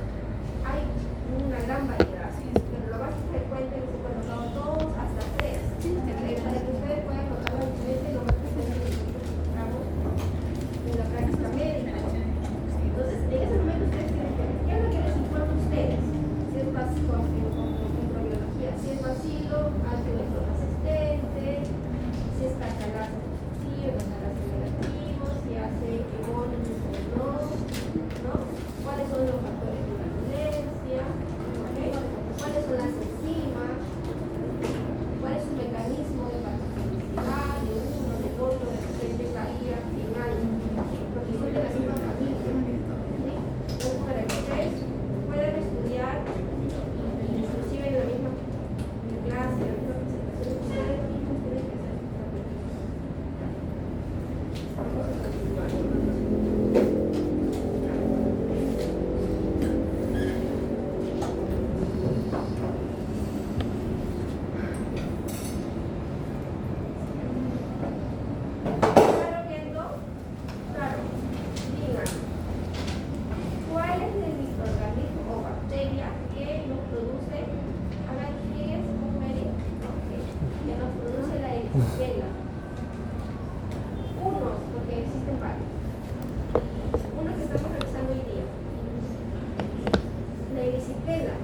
S2: hay una gran variedad, pero lo más frecuente les he colocado dos hasta tres, para que ustedes puedan notar la diferencia y lo más frecuente que encontramos en la práctica médica. Entonces, en ese momento ustedes tienen que ver qué es lo que les informa a ustedes, si es básico en microbiología, si es bacilo resistente, si es catalasa positivo, catalasa negativo, si hace hemólisis o no, cuáles son los factores de virulencia, ¿okay? Cuáles son las enzimas, cuál es su mecanismo de patogenicidad de uno, del otro, de repente caía en algo, porque son de la misma familia, ¿sí? Entonces, para que ustedes puedan estudiar, inclusive en la misma clase, en la misma presentación, ustedes mismos tienen que hacer sus tareas. Vamos a continuar. ¿Claro viendo? Claro. Digan, ¿cuál es el microorganismo o bacteria que nos produce, hagan quién es un médico, que nos produce la erisipela? Uno, porque existen varios. Uno que estamos revisando hoy día. La erisipela.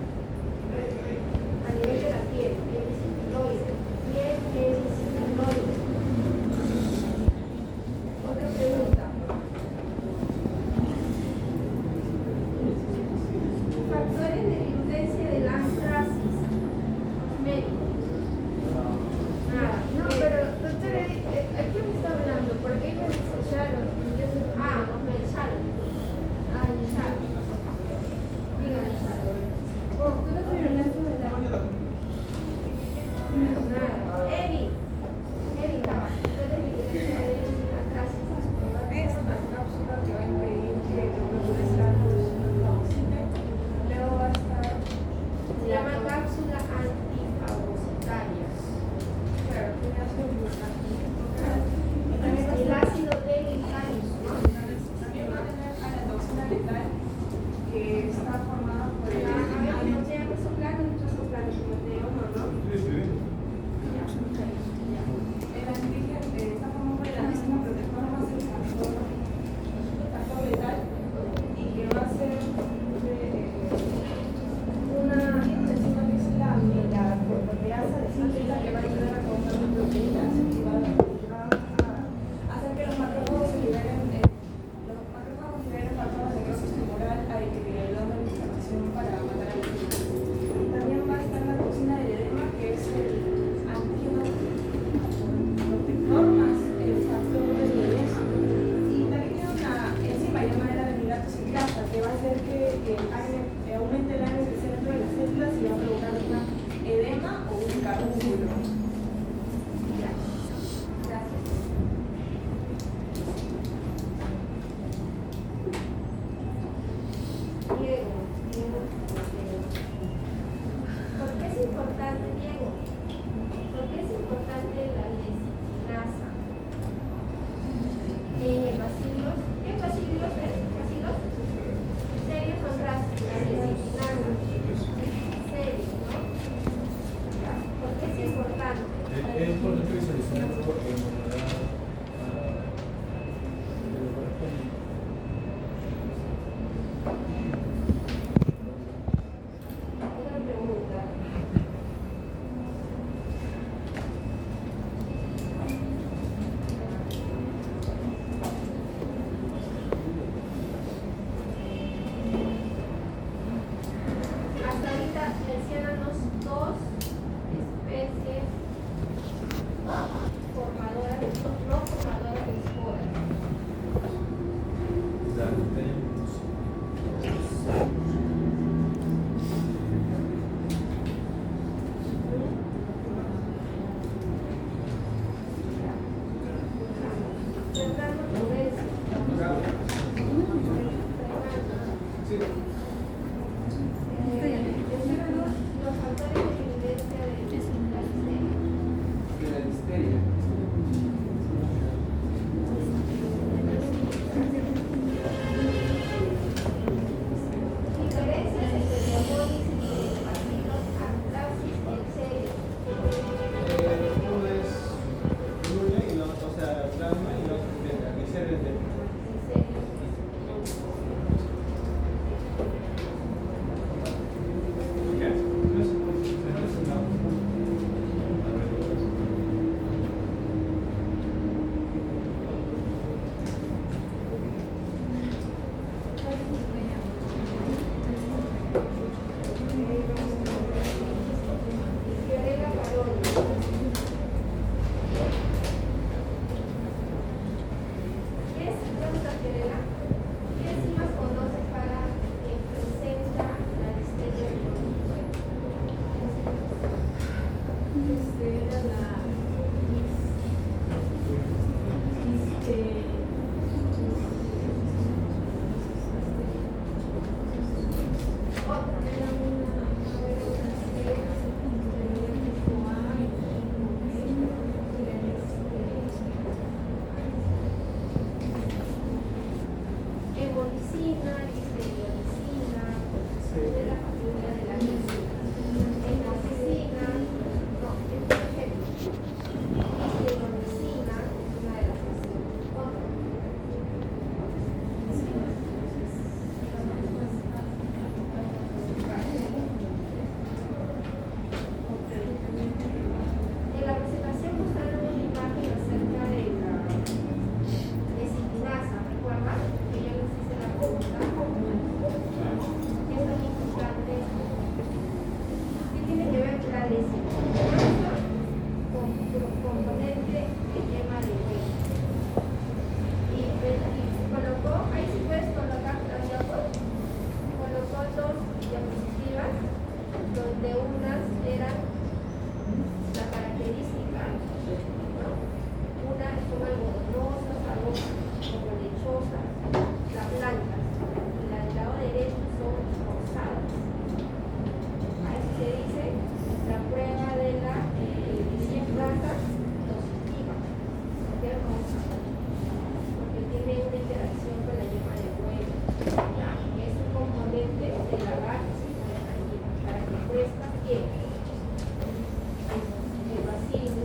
S2: Se llama cápsula antifagocitaria.
S10: Claro, tiene ácido glutatico.
S2: El ácido de glicálico, ¿no?
S10: También va a tener a la toxina letal que está formada por el...
S2: A ver, Timoteo, muchos soplanos, Timoteo, ¿no?
S10: El antígeno está formado por el antígeno protector más el factor letal y que va a ser una enzima que es la proteasa de síntesis que va a ayudar a causar las proteínas y va a hacer que los macrófagos liberen factores de grasa tumoral ayudando a la inflamación para matar a la vida. También va a estar la toxina del edema, que es el antígeno protector más el factor de belleza. Y también tiene una enzima llamada la venilato ciclasa, que va a hacer que aumente el ANS dentro de las células y va a provocar una edema o un carbúnculo.
S2: Diego, ¿por qué es importante, Diego? ¿Por qué es importante la lecitinasa? Bacilos, ¿qué bacilos es? ¿Bacilos? Serios son rastros, la lecitinasa. Serios, ¿no? ¿Por qué es importante?
S7: Es importante visualizarlo en
S2: Una pregunta. Hasta ahorita menciónanos dos especies formadoras, no formadoras de esporas. Fernando Prudencio. Menciónanos los factores de evidencia de la listeria.
S8: De la listeria.
S2: Diferencias entre neumonitis y bacilos anthracis en serio.
S8: Uno es nula y la otra, o sea, plasma y la otra es beta. Glicera es beta.
S2: En serio.
S8: ¿Qué hace? No es una...
S2: Fiorella Paroni. ¿Qué es pregunta Fiorella? ¿Qué enzimas conoces para que presenta la listeria de
S10: Era la
S2: otra? Hemolicina, listeriolicina, de la familia de la lisina. Hemolicina, no, es por ejemplo. Listeriolicina es una de las que se otra. En la presentación mostraron una imagen acerca de la lecitinasa, ¿recuerdan? Que yo les hice la pregunta. ¿Qué es tan importante? ¿Qué tiene que ver la lecitinasa con componente de yema de huevo? Y colocó, ahí sí puedes colocar las diapos, colocó dos diapositivas donde unas eran la característica, ¿no? Una son algodonosas, algo como lechosas, las blancas, y la del lado derecho son rosadas. A eso se piel. El bacilo,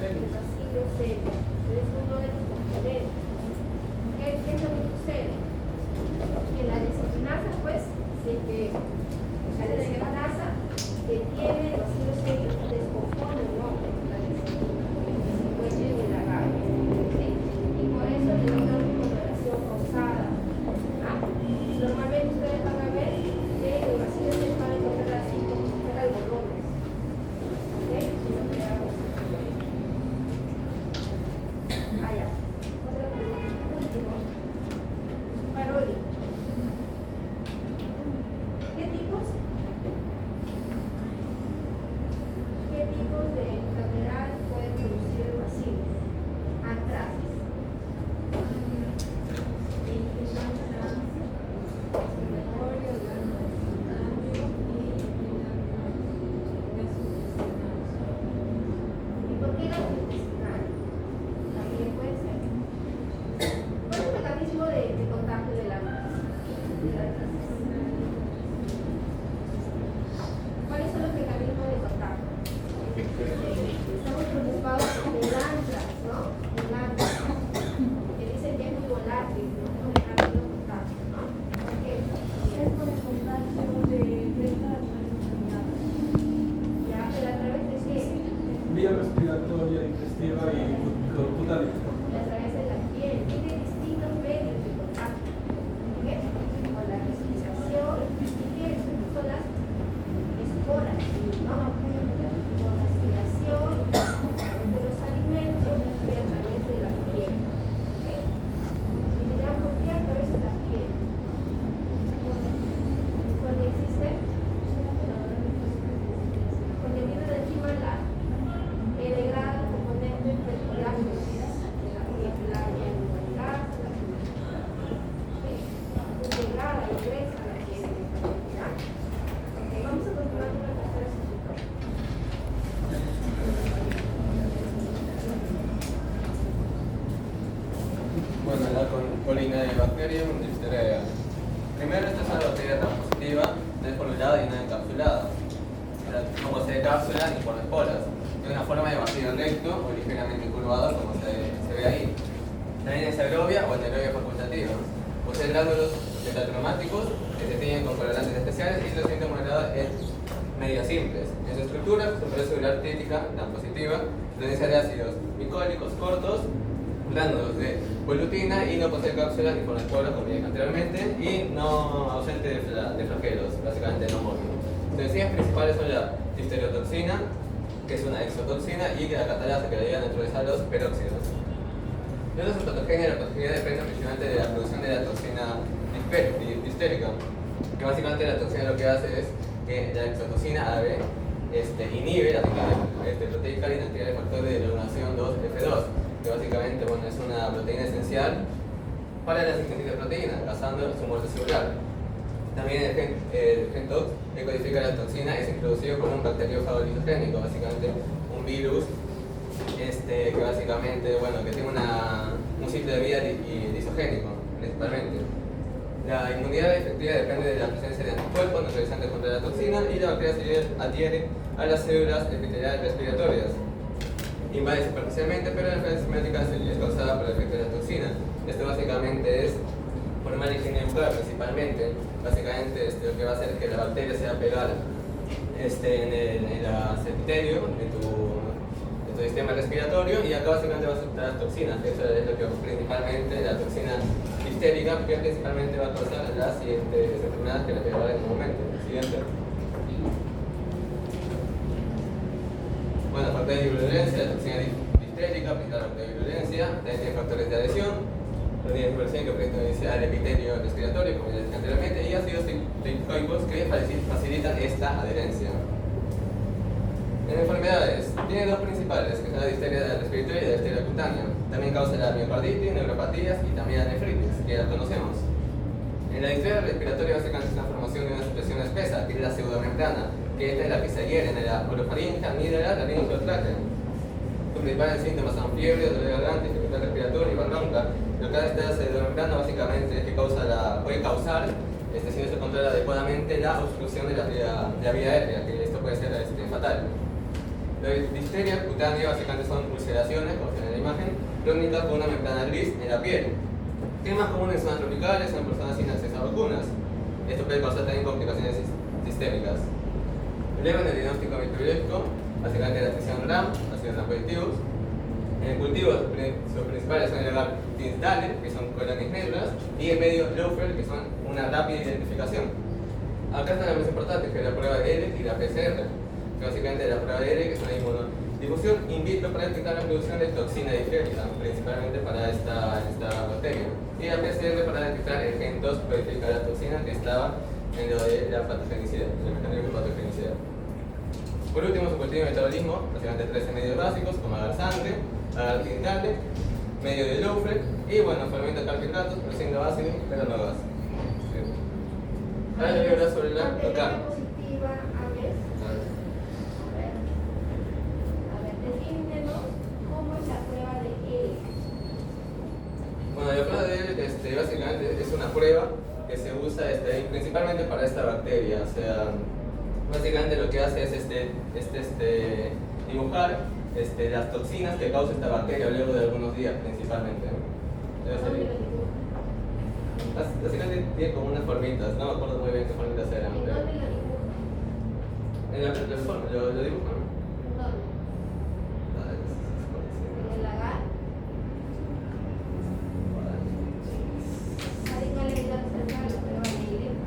S2: el bacilo serio, es uno de los componentes. ¿Qué es lo que sucede? Que la desoxinasa, pues, la desoxinasa que tiene el bacilo serio descompone el nombre, la desoxinasa, que se encuentra en el agarre. ¿Sí? Y por eso le da una coloración rosada. Normalmente ustedes van a ver que el bacilo se va a encontrar así como si fuera algodones. ¿Ok? Ya. Otra pregunta. Último. Paroli. ¿Qué tipos de enfermedad puede producir el bacilo? Antracis. ¿Y por qué gastrointestinal? También puede ser. ¿Cuál es el mecanismo de contagio de la antracis? ¿Cuáles son los mecanismos de contagio? Estamos preocupados con el antrax, ¿no? El antrax. Que dicen que es muy volátil, ¿no? Un mecanismo de contagio, ¿no? ¿Por qué?
S10: Es por el contagio de esta enfermedad.
S2: Ya, pero a través de qué?
S7: Vía respiratoria, digestiva y cutánea.
S2: A través de la piel. Tiene distintos medios de contagio. ¿Ok? Con la respiración y que son las esporas, ¿no? Con la respiración, a través de los alimentos y a través de la piel. ¿Ok? Y dirán, ¿por qué a través de la piel? Cuando existe, porque tiene encima el degrado componente del colágeno de la piel, la inmunidad, degrada, ingresa a la piel. ¿Ya? Ok, vamos a continuar con la tercera sesión.
S11: Bueno, la colina de bacterium difteria. Primero, esta es una bacteria tan positiva, no es polulada y no encapsulada. No posee cápsula ni por esporas. Tiene una forma de vacío recto o ligeramente curvado, como se ve ahí. También es aerobia o anaerobia facultativa. Posee gránulos metatromáticos que se tiñen con colorantes especiales y los síntomas es medias simples. En su estructura, su celular típica, tan positiva, presencia de ácidos micólicos cortos, gránulos de volutina y no posee cápsulas ni con esporas, como dije anteriormente, y no ausente de flagelos, básicamente no móvil. Sus enzimas principales son la difteriotoxina, que es una exotoxina, y la catalasa, que la ayuda a neutralizar los peróxidos. Luego, su patogenia, la patogenia depende principalmente de la producción de la toxina difterica, que básicamente la toxina lo que hace es que la exotoxina AB inhibe la actividad proteica y inactiva el factor de denominación 2F2, que básicamente es una proteína esencial para la síntesis de proteína, causando su muerte celular. También el gentox, que codifica la toxina, es introducido como un bacteriófago lisogénico, básicamente un virus que básicamente, que tiene un ciclo de vida lisogénico, principalmente. La inmunidad efectiva depende de la presencia de anticuerpos neutralizantes contra la toxina, y la bacteria se adhiere a las células epiteliales respiratorias. Invade superficialmente, pero la enfermedad sistemática es causada por el efecto de la toxina. Esto básicamente es por mala higiene bucal, principalmente. Básicamente lo que va a hacer es que la bacteria se va a pegar en el epitelio de tu sistema respiratorio, y acá básicamente va a soltar toxinas, que eso es lo que principalmente la toxina difterica, que principalmente va a causar las siguientes enfermedades que la voy a hablar en un momento. Siguiente. Bueno, factores de virulencia, la toxina difterica, principal factor de virulencia, también tiene factores de adhesión, proteínas de virulencia que pertenecen al epitelio respiratorio, como ya dije anteriormente, y ácidos teicoicos que facilitan esta adherencia. En enfermedades, tiene dos principales, que son la difteria respiratoria y la difteria cutánea. También causa la miocarditis, neuropatías y también la nefritis, que ya la conocemos. En la difteria respiratoria básicamente es una formación de una supresión espesa, que es la pseudomembrana, que esta es la que se adhiere en la orofaringe, amígdala, laringe o tráquea. Sus principales síntomas son fiebre, dolor de garganta, dificultad respiratoria y barranca. Lo que hace esta pseudomembrana básicamente es que puede causar si no se controla adecuadamente la obstrucción de la vía aérea, que esto puede ser fatal. La difteria cutánea básicamente son ulceraciones, como se ve en la imagen, crónicas con una membrana gris en la piel. Que es más común en zonas tropicales o en personas sin acceso a vacunas. Esto puede causar también complicaciones sistémicas. Luego en el diagnóstico microbiológico, básicamente la atención RAM, ácidos gram positivos. En el cultivo, sus principales son el agar tintale, que son colonias negras, y el medio Loeffler, que son una rápida identificación. Acá están las más importantes, que es la prueba de L y la PCR, que básicamente la prueba de L, que es una inmunodifusión in vitro para detectar la producción de toxina diftérica, principalmente para esta bacteria, y la PCR para detectar el gen 2 para identificar la toxina que estaba en lo de la patogenicidad, el mecanismo de patogenicidad. Por último, su cultivo de metabolismo, básicamente 13 medios básicos, como agar sangre, agar tintale, medio de Loeffler, y bueno, fermentos carbohidratos, produciendo ácido, pero no gas. Ahora le voy a hablar sobre la
S2: bacteria positiva a mes. A ver, defínenos cómo es la prueba de L.
S11: Bueno, la prueba de L básicamente es una prueba que se usa principalmente para esta bacteria. O sea, básicamente lo que hace es dibujar las toxinas que causa esta bacteria luego de algunos días, principalmente.
S2: ¿Dónde lo dibuja?
S11: Básicamente tiene como unas formitas, no me acuerdo muy bien qué formitas eran.
S2: ¿En dónde lo dibuja?
S11: En la plataforma lo dibujan.
S2: ¿Dónde? ¿En el lagar? Ahí no le digo acerca de la prueba de L.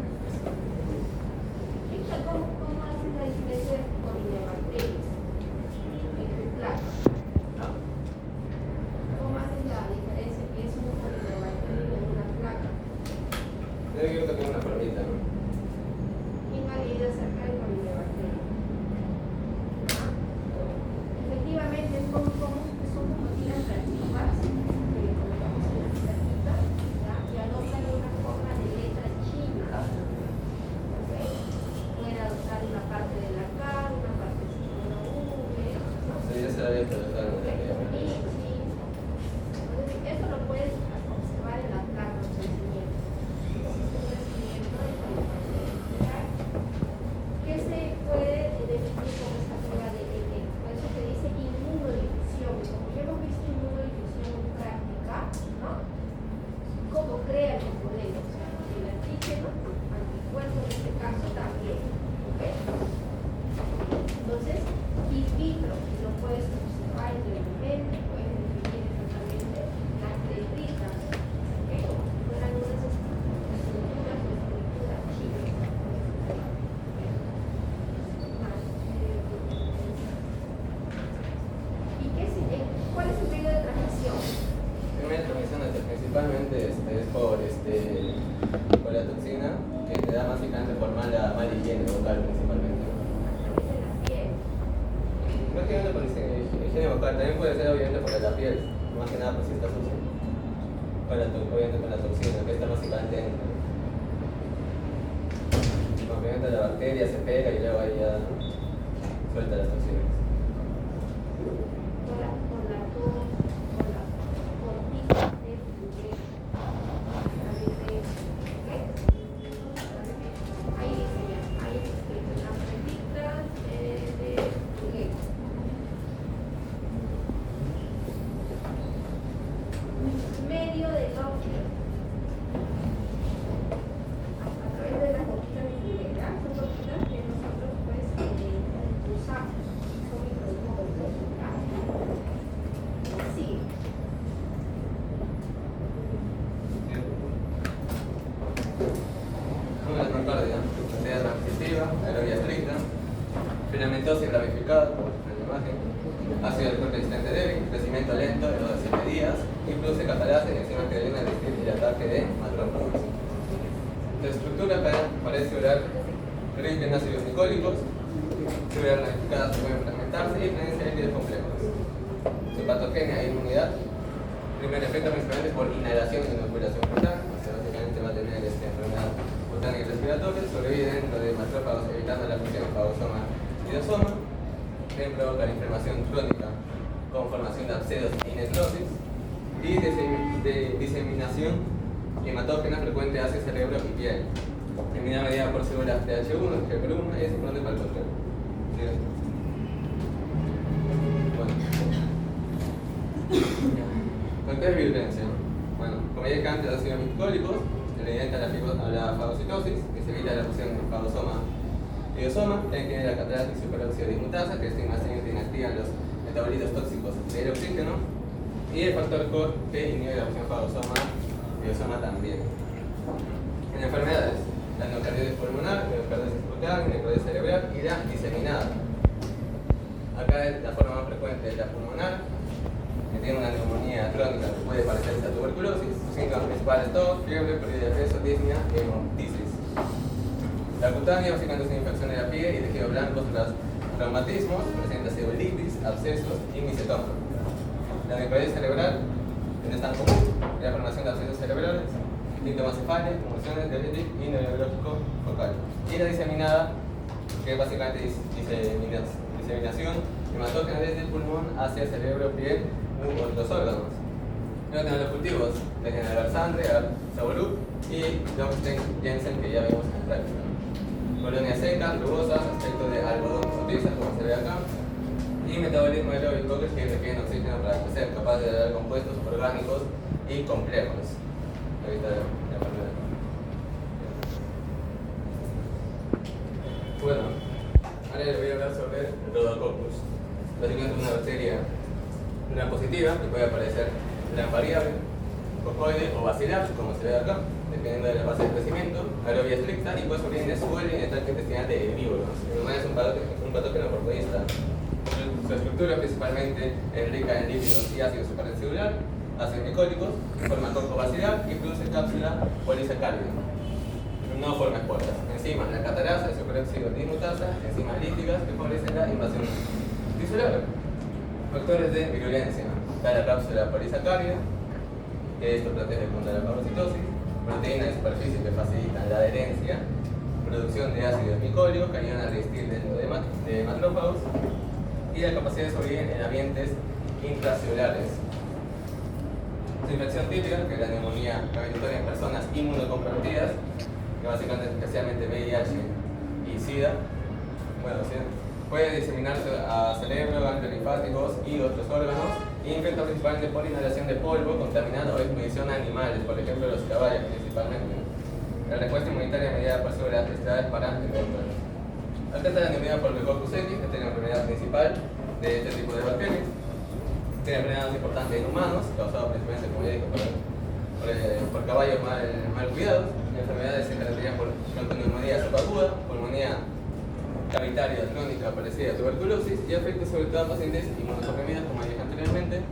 S2: ¿Cómo hace la diferencia con bacterias en tu placa? ¿Cómo haces la diferencia que es un colinobacterio en una placa?
S11: Yo creo que tiene una formita, ¿no?
S2: ¿Quién ha leído acerca del colinobacterio? Efectivamente, son como tiras reactivas que le colocamos en la cerquita y adoptan una forma de letra china. Puede adoptar una parte de la K, una parte de una V.
S11: Sí, ya se la había preguntado.
S2: Eso lo puedes observar en la placa de crecimiento. ¿Qué se puede definir como esta prueba de ET? Por eso se dice inmunodifusión. Como ya hemos visto inmunodifusión en práctica, ¿no? ¿Cómo crea el componente? O sea, el antígeno, anticuerpo en este caso también. ¿Ok? Entonces, in vitro, lo puedes observar integralmente, puedes definir exactamente las letritas, ¿ok? Fueran unas estructuras o estructuras chinas. ¿Y cuál es el medio de transmisión?
S11: El medio de transmisión principalmente es por la toxina, que te da básicamente por mala higiene vocal principalmente. Prácticamente por higiene vocal, también puede ser obviamente por la piel, más que nada por si está sucio. Obviamente con la toxina, que está básicamente dentro. Obviamente la bacteria se pega y luego ahí ya suelta las toxinas.
S2: Por la cortita del juguete. Ahí dice ya, ahí está escrito, las cortitas del juguete. Medio de Loeffler. A través de las gotitas de juguete, son gotitas que nosotros pues usamos, son microorganismos complejos. Sí.
S11: Una nocardia, bacteria transpositiva, aerobia estricta, filamentosis ramificada, como en la imagen, ácido del cuerpo resistente débil, crecimiento lento de 2 a 7 días, incluye catalasa y enzimas que ayudan a resistir el ataque de macrófagos. La estructura parece orar rica en ácidos glicólicos, fibras ramificadas que pueden fragmentarse y presencia de lípidos complejos. Su patogenia e inmunidad, primer efecto principalmente por inhalación y inoculación cutánea, o sea, básicamente va a tener enfermedad cutánea y respiratoria, sobrevive dentro de macrófagos evitando la función fagosoma y liposoma, pueden provocar inflamación crónica con formación de abscesos y necrosis y diseminación hematógena frecuente hacia cerebro y piel. Termina medida por células TH1, G por 1 y es importante para el control. Bueno. ¿Qué es virulencia? Bueno, como ya dije antes, los ácidos micólicos se le identifica a la fagocitosis, que se evita la fusión de fagosoma y liosoma, tiene la catalasa y superóxido de dismutasa, que estigmatiza y inactiva los metabolitos tóxicos del oxígeno, y el factor COR, que inhibe la fusión fagosoma-liosoma también. En enfermedades, la endocarditis pulmonar, la endocarditis escrotal, la necrosis cerebral y la diseminada. Acá es la forma más frecuente de la pulmonar, que tiene una neumonía crónica que puede parecerse a tuberculosis. Sus síntomas principales tos, fiebre, pérdida de peso, disnea y hemoptisis. La cutánea básicamente es una infección de la piel y tejido blanco tras traumatismos, presenta celulitis, abscesos y micetoma. La necrosis cerebral no es tan común, la formación de abscesos cerebrales, síntomas cefálicos, convulsiones, diabetes y neurológico focal. Y la diseminada, que es básicamente diseminación hematógena desde el pulmón hacia el cerebro, piel u otros órganos. Luego tenemos los cultivos de General Sandre, Saborup y Jensen, que ya vimos en práctica. Colonias secas, rugosas, aspecto de algodón sotiza, como se ve acá, y metabolismo aeróbico, que requieren oxígeno para crecer, capaz de dar compuestos orgánicos y complejos. Ahorita la enfermedad. Bueno, ahora les voy a hablar sobre el Rhodococcus. Básicamente es una bacteria gram positiva que puede aparecer gram variable, cocoide o bacilar, como se ve acá, dependiendo de la fase de crecimiento, aerobia estricta y puede surgir en el suelo y en el tracto intestinal de herbívoros. Normal es un patógeno oportunista. Su estructura principalmente es rica en lípidos y ácido suprarcelular, ácidos glicólicos, forma corpo bacilar y produce cápsula polisacárida. No forma esporas. Enzimas, la catarasa, el superóxido de dismutasa, enzimas líticas que favorecen la invasión tisular. Factores de virulencia. Está la cápsula polisacárida, que esto protege contra la fagocitosis, proteínas de superficie que facilitan la adherencia, producción de ácidos micólicos que ayudan a resistir dentro de macrófagos, y la capacidad de sobrevivir en ambientes intracelulares. Su infección típica, que es la neumonía caviculatoria en personas inmunocomprometidas, que básicamente es especialmente VIH y SIDA. Bueno, ¿sí? Puede diseminarse a cerebro, ganglios linfáticos y otros órganos, y infecta principalmente por inhalación de polvo contaminado o exposición a animales, por ejemplo los caballos principalmente. La respuesta inmunitaria mediada por células testadas para enfermedades. Acá está la neumonía por Rhodococcus X, que es la enfermedad principal de este tipo de bacterias. Tiene enfermedades importantes en humanos, causadas principalmente, como ya dije, por caballos mal cuidados. La enfermedad se caracteriza por neumonía subaguda, pulmonía cavitaria crónica parecida a tuberculosis y afecta sobre todo a pacientes inmunosuprimidos, como dije anteriormente,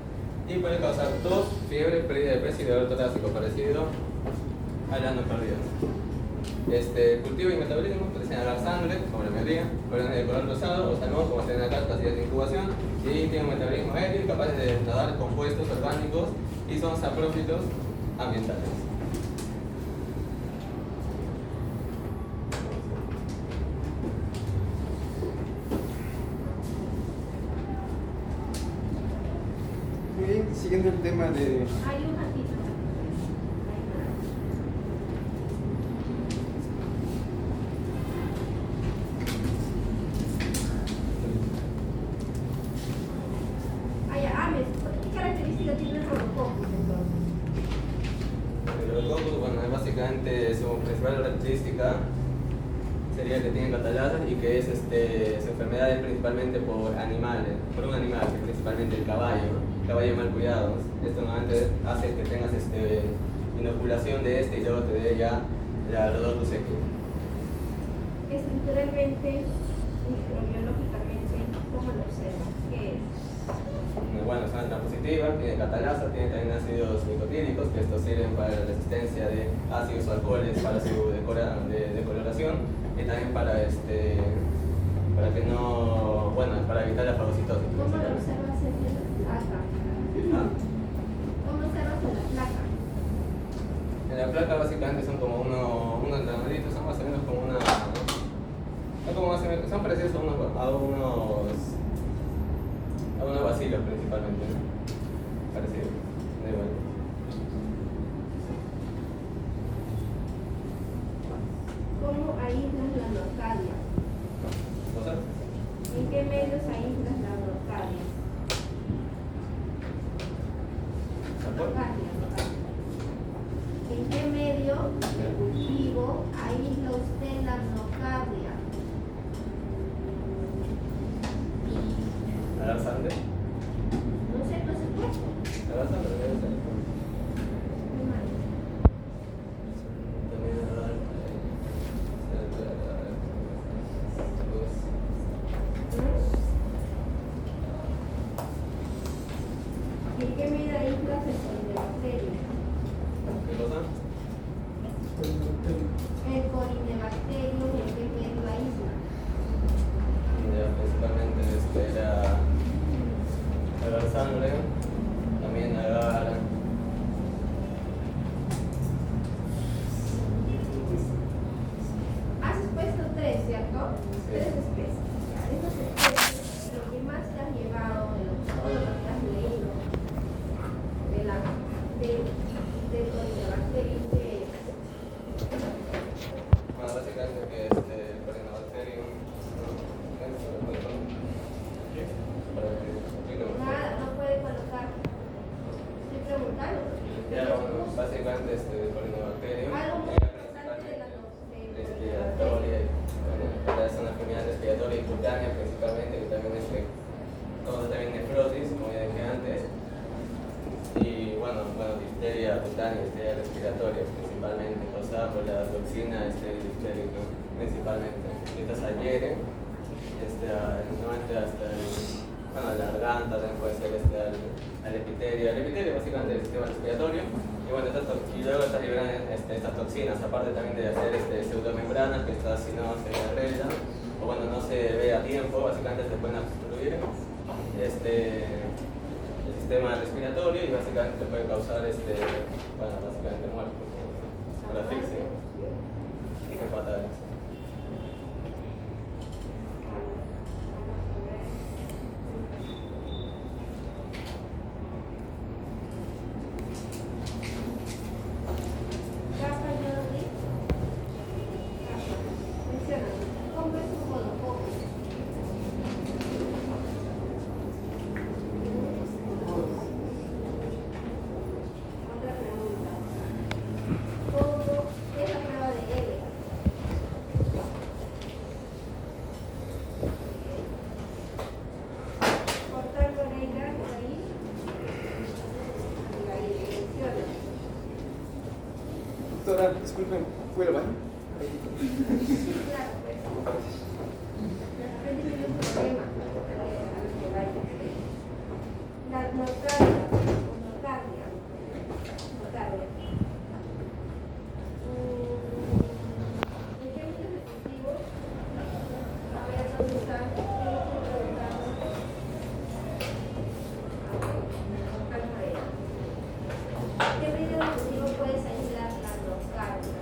S11: y puede causar tos, fiebre, pérdida de peso y dolor torácico parecido a la endocarditis. Cultivo y metabolismo, puede dar sangre, como la mayoría, pueden de color rosado o salmón, como se ven acá, capacidad de incubación, y tiene un metabolismo aéreo capaz de trasladar compuestos orgánicos y son saprófitos ambientales.
S8: Bien, siguiendo el tema de...
S2: Hay un ratito. ¿Qué características tiene el Rhodococcus entonces?
S11: El Rhodococcus, bueno, básicamente su principal característica sería que tiene catalasas y que su enfermedad es principalmente por animales, por un animal, que es principalmente el caballo mal cuidado. Esto normalmente hace que tengas inoculación de y luego te dé ya la Rhodococcus X.
S2: Estructuralmente, microbiológicamente, ¿cómo lo observas? ¿Qué es?
S11: Bueno, es una positiva, tiene catalasa, tiene también ácidos nicotílicos, que estos sirven para la resistencia de ácidos o alcoholes para su decoloración y también para que no, bueno, para evitar la fagocitosis.
S2: ¿Cómo lo observas en la placa? ¿Cómo observas en la placa?
S11: En la placa básicamente son como unos granaditos, son más o menos como son parecidos a unos bacilos principalmente, ¿no? Parecidos. De bueno. cutánea principalmente, que también causa también nefrosis, como ya dije antes. Y bueno, difteria cutánea, difteria respiratoria principalmente, causada por la toxina difterica principalmente. Estas adhieren, normalmente hasta la garganta, también puede ser al epitelio. El epitelio básicamente es el sistema respiratorio. Y bueno, y luego estas liberan estas toxinas, aparte también de hacer pseudomembranas, que estas si no se arreglan, o bueno, no se ve a tiempo, básicamente se pueden obstruir el sistema respiratorio y básicamente puede causar básicamente muerte por asfixia y que fatales.
S6: Doctora, disculpen, ¿fue al baño?
S2: Claro, pues. De repente tiene un problema. La nocardia. Ejemplos efectivos. A ver, ¿dónde están? ¿Qué medio efectivo puedes aislar la nocardia?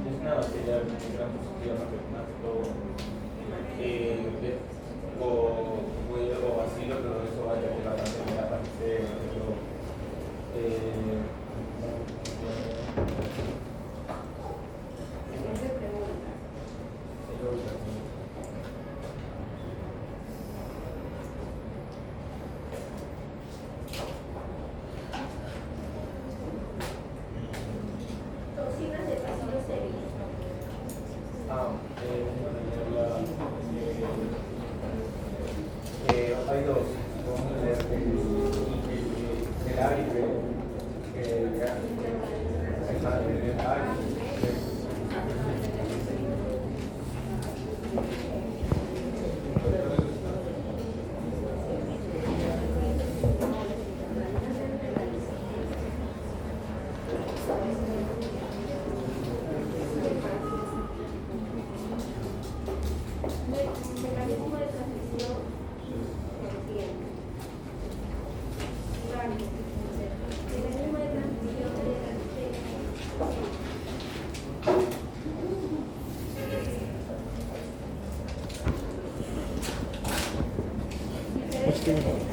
S7: Es una bacteria gran positiva más que todo. O vacilo, pero eso va a llevar a la parte
S2: Toxinas de pasillo civil.
S7: Hay dos, el aire,
S2: Mecanismo de transmisión consciente. Mecanismo de transmisión
S10: Okay.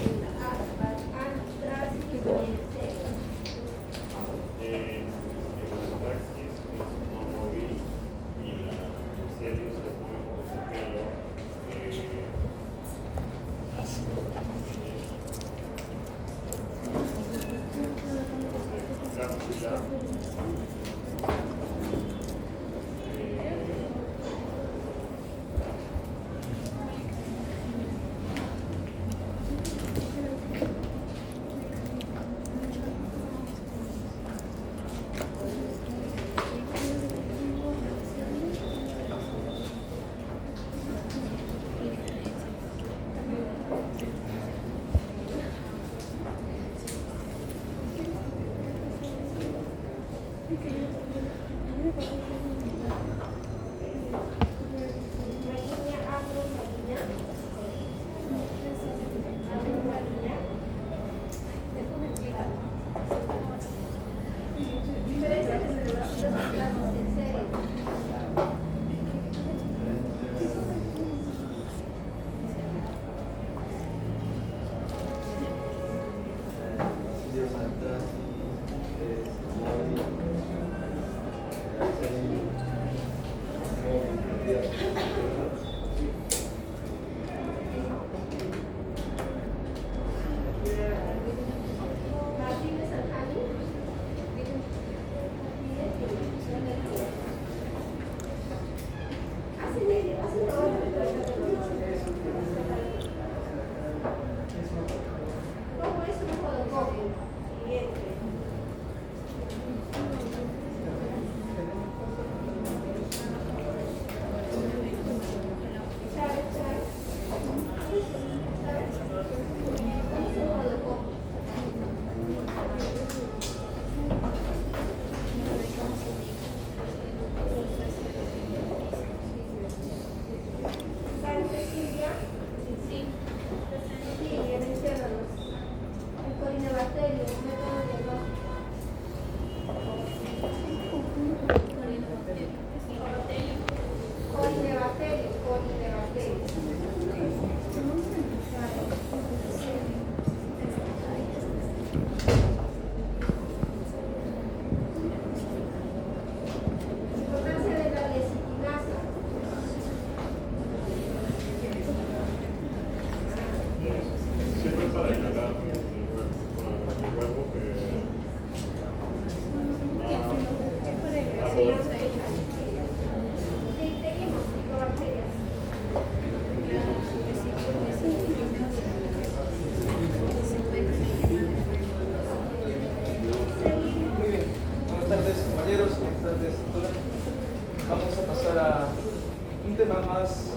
S12: un tema más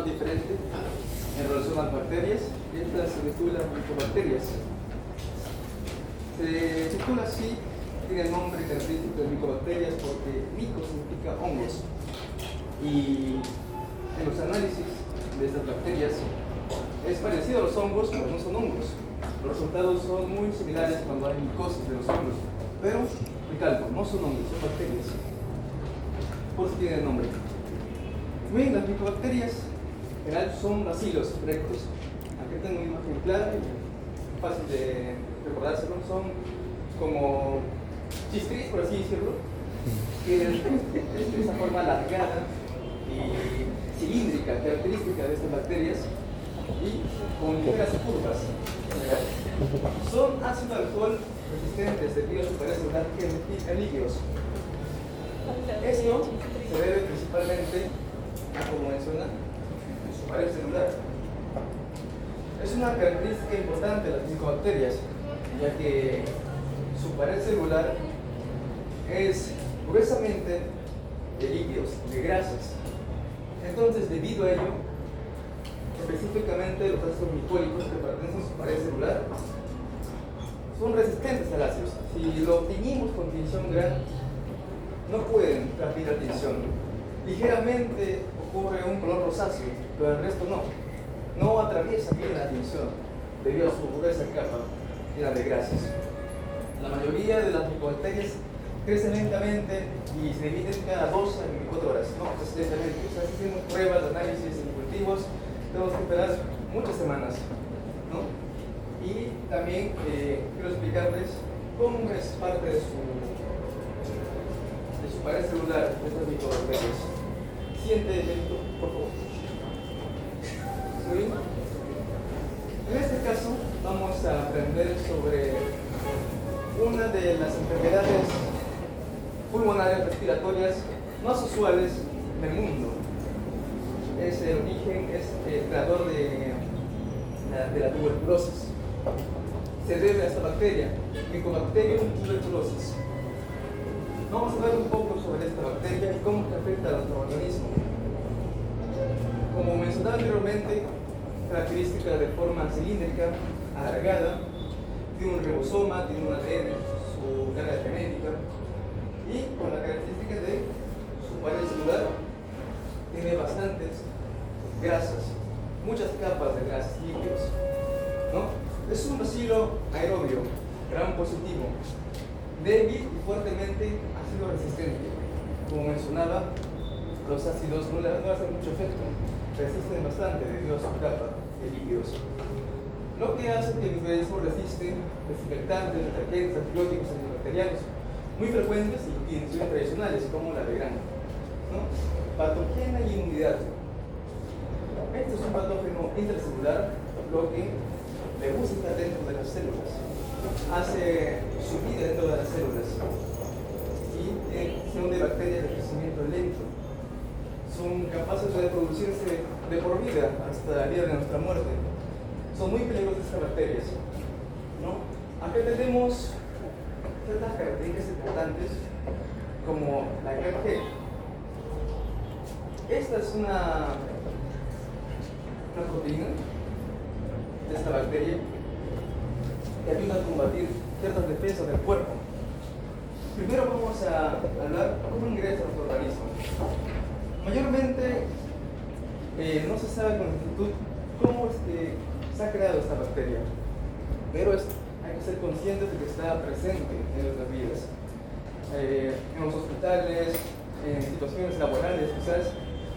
S12: diferente en relación a las bacterias, y estas se titulan micobacterias. Se titula así, tiene el nombre característico de micobacterias porque mico significa hongos, y en los análisis de estas bacterias es parecido a los hongos, pero no son hongos. Los resultados son muy similares cuando hay micosis de los hongos, pero recalco, no son hongos, son bacterias. Por eso tiene el nombre. Bien, las micobacterias en general son bacilos rectos. Aquí tengo una imagen clara y fácil de recordárselo. Son como chistris, por así decirlo, que es esa forma alargada y cilíndrica, característica de estas bacterias, y con ligeras curvas. Son ácido alcohol resistentes debido a su pared celular en líquidos. Esto se debe principalmente a, como menciona, su pared celular. Es una característica importante de las micobacterias, ya que su pared celular es gruesamente de líquidos, de grasas. Entonces, debido a ello, específicamente los ácidos glicólicos que pertenecen a su pared celular son resistentes al ácido. Si lo teñimos con tinción gran, no pueden transmitir la tinción. Ligeramente ocurre un color rosáceo, pero el resto no. No atraviesa bien la tinción debido a su gruesa capa llena de grasas. La mayoría de las micobacterias crecen lentamente y se dividen cada 2 a 24 horas. No, pues lentamente. O sea, si hacemos pruebas de análisis en cultivos, tenemos que esperar muchas semanas, ¿no? Y también quiero explicarles cómo es parte de su pared celular de estas micobacterias. Siguiente evento, por favor. Muy bien. En este caso vamos a aprender sobre una de las enfermedades pulmonares respiratorias más usuales del mundo. Es el origen, es el creador de la tuberculosis. Se debe a esta bacteria, Mycobacterium tuberculosis. Vamos a hablar un poco sobre esta bacteria y cómo afecta a nuestro organismo. Como mencionaba anteriormente, característica de forma cilíndrica, alargada, tiene un ribosoma, tiene un ADN, su carga genética, y con la característica de grasas, muchas capas de gases líquidos, ¿no? Es un bacilo aerobio, gram positivo, débil y fuertemente ácido resistente. Como mencionaba, los ácidos no hacen mucho efecto, resisten bastante debido a su capa de líquidos. Lo que hace que el organismo resiste desinfectantes, detergentes, antibióticos, antibacterianos, muy frecuentes y instituciones tradicionales como la de grano, ¿no? Patogena y inmunidad. Este es un patógeno intracelular, lo que le gusta estar dentro de las células, hace su vida dentro de las células y son de bacterias de crecimiento lento. Son capaces de reproducirse de por vida hasta el día de nuestra muerte. Son muy peligrosas estas bacterias, ¿no? Acá tenemos ciertas características importantes como la GAG. Esta es una proteína de esta bacteria que ayuda a combatir ciertas defensas del cuerpo. Primero vamos a hablar cómo ingresa a nuestro organismo. Mayormente no se sabe con exactitud cómo es que se ha creado esta bacteria, pero hay que ser conscientes de que está presente en nuestras vidas. En los hospitales, en situaciones laborales, quizás,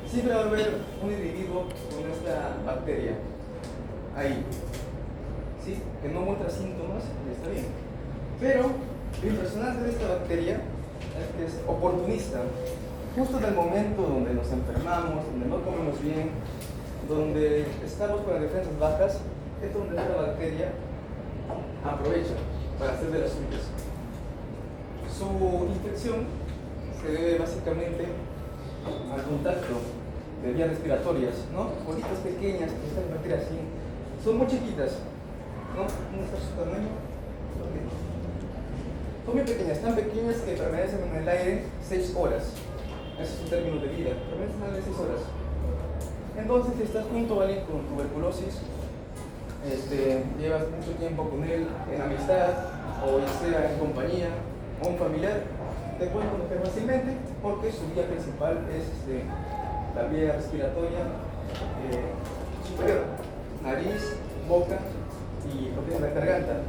S12: siempre va a haber un individuo con esta bacteria ahí, ¿sí? Que no muestra síntomas y está bien. Pero lo impresionante de esta bacteria es que es oportunista. Justo en el momento donde nos enfermamos, donde no comemos bien, donde estamos con las defensas bajas, es donde esta bacteria aprovecha para hacer de las suyas. Su infección se debe básicamente al contacto de vías respiratorias, ¿no? Bolitas pequeñas que están bacterias así, son muy chiquitas, ¿no? ¿Cómo está su tamaño? Son muy pequeñas, tan pequeñas que permanecen en el aire 6 horas. Ese es un término de vida, permanecen en el aire 6 horas. Entonces, si estás junto a alguien con tuberculosis, llevas mucho tiempo con él en amistad, o ya sea en compañía, o un familiar, te pueden conocer fácilmente porque su vía principal es la vía respiratoria superior, nariz, boca y lo que es la garganta.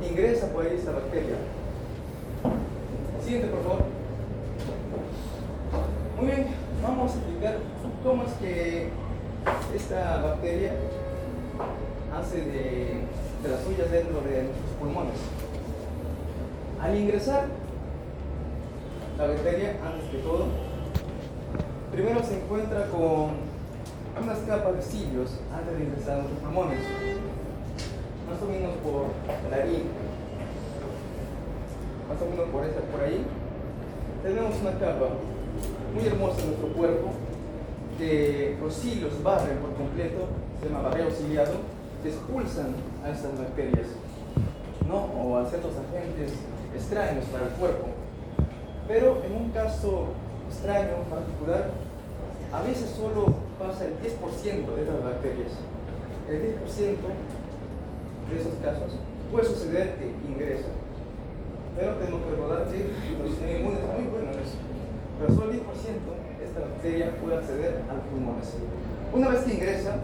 S12: Ingresa por ahí esta bacteria. Siguiente, por favor. Muy bien, vamos a explicar cómo es que esta bacteria hace de las suyas dentro de nuestros pulmones. Al ingresar la bacteria, antes que todo, primero se encuentra con unas capas de cilios antes de ingresar a nuestros pulmones, más o menos por la nariz, más o menos por ahí. Tenemos una capa muy hermosa en nuestro cuerpo que los cilios barren por completo, se llama barrero ciliado, que expulsan a estas bacterias, ¿no? O a ciertos agentes extraños para el cuerpo. Pero en un caso extraño, particular, a veces solo pasa el 10% de estas bacterias. El 10% de esos casos puede suceder que ingresa. Pero tenemos que recordar que los sistemas inmunes son muy buenos en eso. Pero solo el 10% de esta bacteria puede acceder a los pulmones. Una vez que ingresa,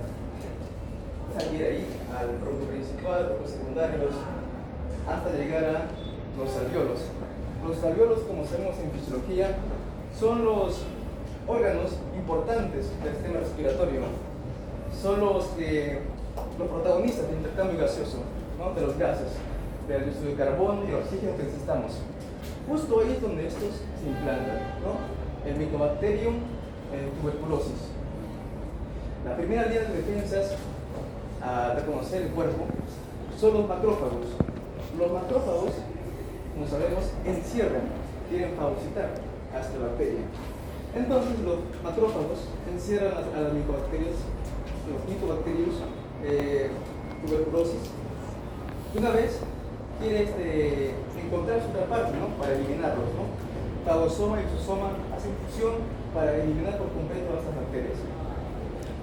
S12: salir ahí al producto principal, los secundarios, hasta llegar a los alvéolos. Los alvéolos, como sabemos en fisiología, son los órganos importantes del sistema respiratorio. Son los protagonistas del intercambio gaseoso, ¿no? De los gases, del dióxido de carbono y el oxígeno que necesitamos. Justo ahí es donde estos se implantan, ¿no? El Mycobacterium tuberculosis. La primera línea de defensas a reconocer el cuerpo son los macrófagos. Los macrófagos, como sabemos, encierran, quieren fagocitar a esta bacteria. Entonces los macrófagos encierran a las micobacterias, los Mycobacterium tuberculosis. Una vez quiere encontrar su otra parte, ¿no? Para eliminarlos, ¿no? Fagosoma y exosoma hacen fusión para eliminar por completo a estas bacterias.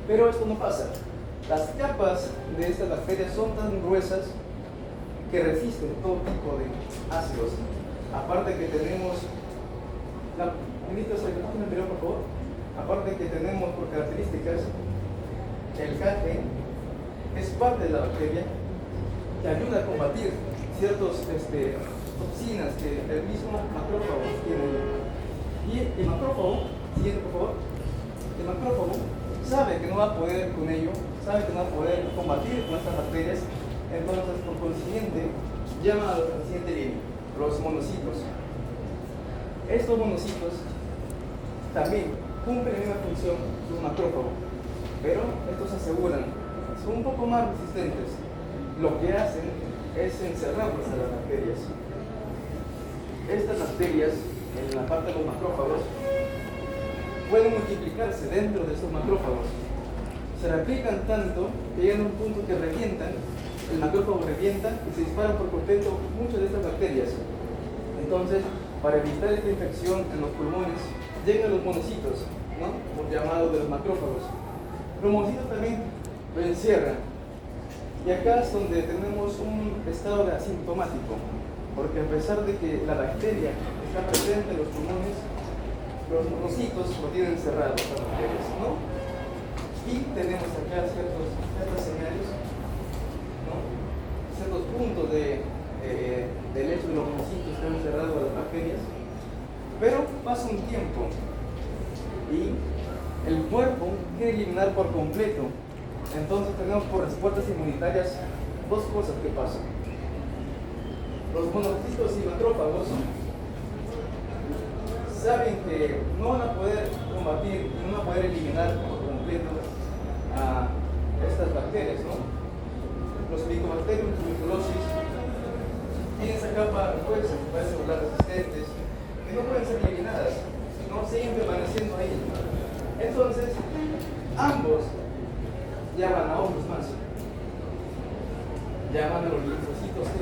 S12: Pero esto no pasa. Las capas de estas bacterias son tan gruesas que resisten todo tipo de ácidos. Aparte que tenemos ministro, ¿se le anterior, por favor? Aparte que tenemos por características el KG es parte de la bacteria que ayuda a combatir ciertas toxinas que el mismo macrófago tiene. Y el macrófago, siguiente por favor, el macrófago sabe que no va a poder con ello, sabe que no va a poder combatir con estas bacterias, entonces por consiguiente llama a la siguiente línea, los monocitos. Estos monocitos también cumplen la misma función que un macrófago, pero estos aseguran, son un poco más resistentes. Lo que hacen es encerrarlas a las bacterias. Estas bacterias, en la parte de los macrófagos, pueden multiplicarse dentro de estos macrófagos. Se replican tanto que llegan a un punto que revientan, el macrófago revienta y se disparan por completo muchas de estas bacterias. Entonces, para evitar esta infección en los pulmones, llegan los monocitos, ¿no? Los llamados de los macrófagos. Los monocitos también lo encierran. Y acá es donde tenemos un estado de asintomático, porque a pesar de que la bacteria está presente en los pulmones, los monocitos lo tienen encerrado, las bacterias, ¿no? Y tenemos acá ciertas señales, ¿no? Ciertos puntos del hecho de los monocitos que han encerrado a las bacterias, pero pasa un tiempo y el cuerpo quiere eliminar por completo. Entonces tenemos por respuestas inmunitarias dos cosas que pasan. Los monocitos y macrófagos saben que no van a poder combatir y no van a poder eliminar por completo a estas bacterias, ¿no? Los Mycobacterium tuberculosis tienen esa capa refuerza, que pueden celular resistentes, que no pueden ser eliminadas, ¿no? Siguen permaneciendo ahí. Entonces, ambos llaman a otros más. Llaman a los linfocitos T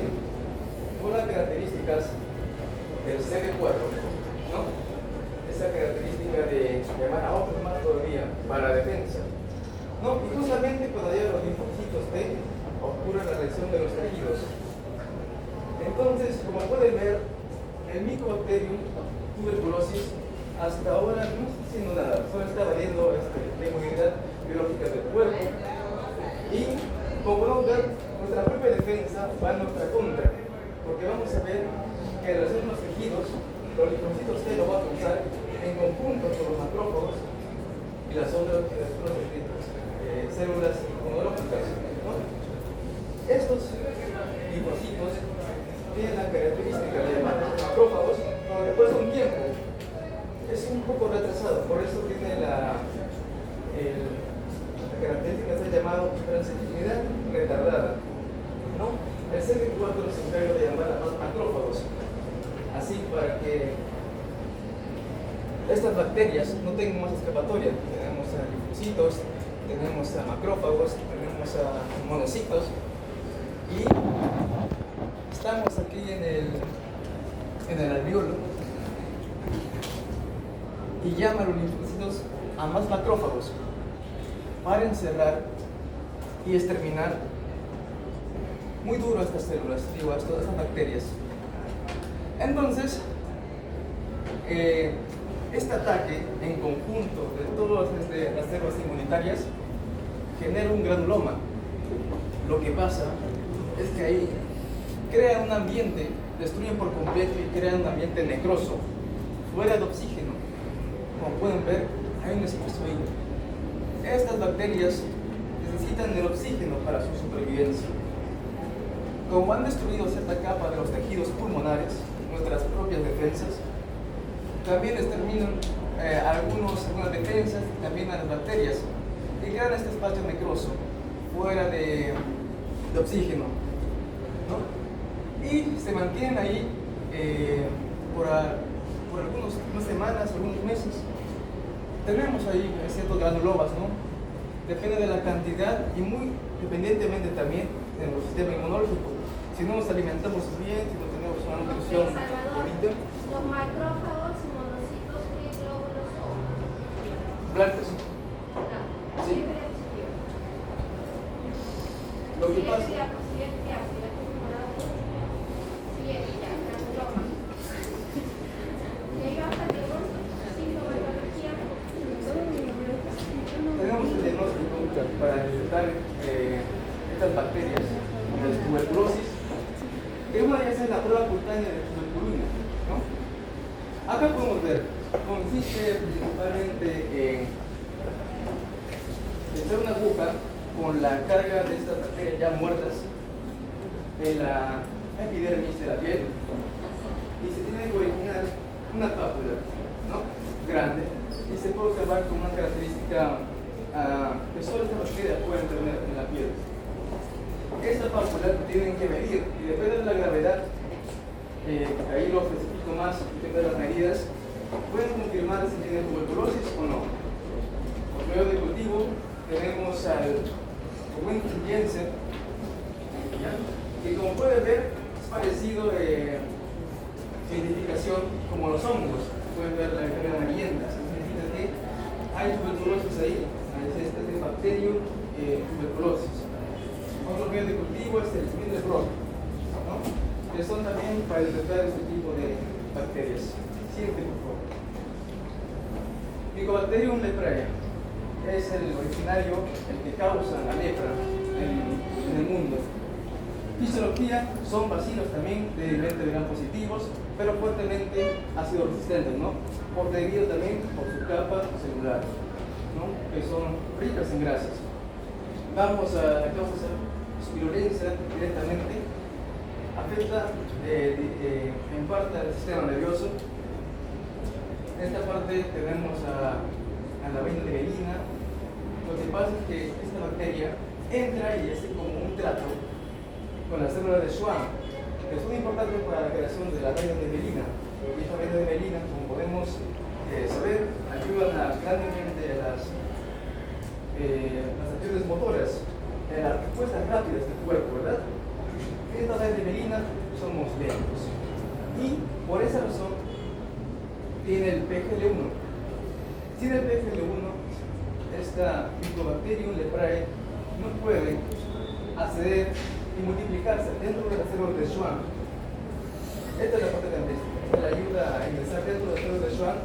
S12: con las características del CD4, ¿no? Esa característica de llamar a otros más todavía para defensa, ¿no? Y justamente cuando llegan los linfocitos T ocurre la reacción de los tejidos. Entonces, como pueden ver, el Mycobacterium tuberculosis hasta ahora no está haciendo nada, solo está valiendo la inmunidad biológica del cuerpo. Y como podemos ver, nuestra propia defensa va en nuestra contra, porque vamos a ver que en relación a los tejidos, los linfocitos T lo van a usar en conjunto con los macrófagos y las otras células inmunológicas, ¿no? Estos linfocitos tienen la característica de llamarlos macrófagos, pero después de un tiempo es un poco retrasado, por eso tiene la característica que se ha llamado transitividad retardada, ¿no? El CD4 se encarga de llamar a más macrófagos, así para que estas bacterias no tengan más escapatoria. Tenemos a linfocitos, tenemos a macrófagos, tenemos a monocitos y estamos aquí en el alveolo y llaman a los linfocitos a más macrófagos para encerrar y exterminar muy duro a estas células, digo, a todas estas bacterias. Entonces, este ataque en conjunto de todas las células inmunitarias genera un granuloma. Lo que pasa es que ahí crea un ambiente, destruyen por completo y crean un ambiente necroso, fuera de oxígeno. Como pueden ver, hay un espacio ahí. Estas bacterias necesitan el oxígeno para su supervivencia. Como han destruido cierta capa de los tejidos pulmonares, nuestras propias defensas, también exterminan algunas defensas, también a las bacterias, y crean este espacio necroso, fuera de oxígeno, ¿no? Y se mantienen ahí por algunas semanas, algunos meses. Tenemos ahí ciertos granulomas, ¿no? Depende de la cantidad y muy dependientemente también de nuestro sistema inmunológico. Si no nos alimentamos bien, si no tenemos una nutrición bonita.
S2: Los macrófagos y monocitos, ¿qué glóbulos son?
S12: Blancos. Sí. Lo que pasa. Tenemos el diagnóstico para estas bacterias, de la tuberculosis, que una de ellas es la prueba cutánea de tuberculina, ¿no? Acá podemos ver, consiste principalmente en echar una aguja con la carga de estas bacterias ya muertas en la epidermis de la piel y se tiene que originar una pápula, ¿no? Grande, y se puede observar con una característica que solo estas bacterias pueden tener en la piel. Esta pápula tienen que medir y depende de la gravedad, ahí lo especifico más, depende de las medidas, pueden confirmar si tienen tuberculosis o no. Por medio de cultivo tenemos al Winston Jensen, que como pueden ver es parecido su identificación como los hongos. Pueden ver la carga amarillenta, eso significa que hay tuberculosis ahí, este es el Bacterium tuberculosis. Otro medio de cultivo es el Smith-Brock, ¿no? Que son también para detectar este tipo de bacterias. Siguiente, por favor. Mycobacterium leprae es el originario, el que causa la lepra en el mundo. Fisiología son bacilos también de gram positivos, pero fuertemente ácido resistentes, ¿no? Debido también por su capa celular, ¿no? Que son ricas en grasas. Vamos a la causa spirulenza directamente. Afecta en parte al sistema nervioso. En esta parte tenemos a la vaina de melina. Lo que pasa es que esta bacteria entra y hace como un trato con las células de Schwann, que son importantes para la creación de la vaina de melina. Y esta vaina de melina, como podemos saber, ayudan grandemente a las acciones motoras, a las respuestas rápidas del cuerpo, ¿verdad? Esta vaina de melina somos lentos. Y por esa razón tiene el PGL1. Sin el PGL1, esta Mycobacterium leprae no puede acceder y multiplicarse dentro de las células de Schwann. Esta es la parte dentrística, la ayuda a ingresar dentro de las células de Schwann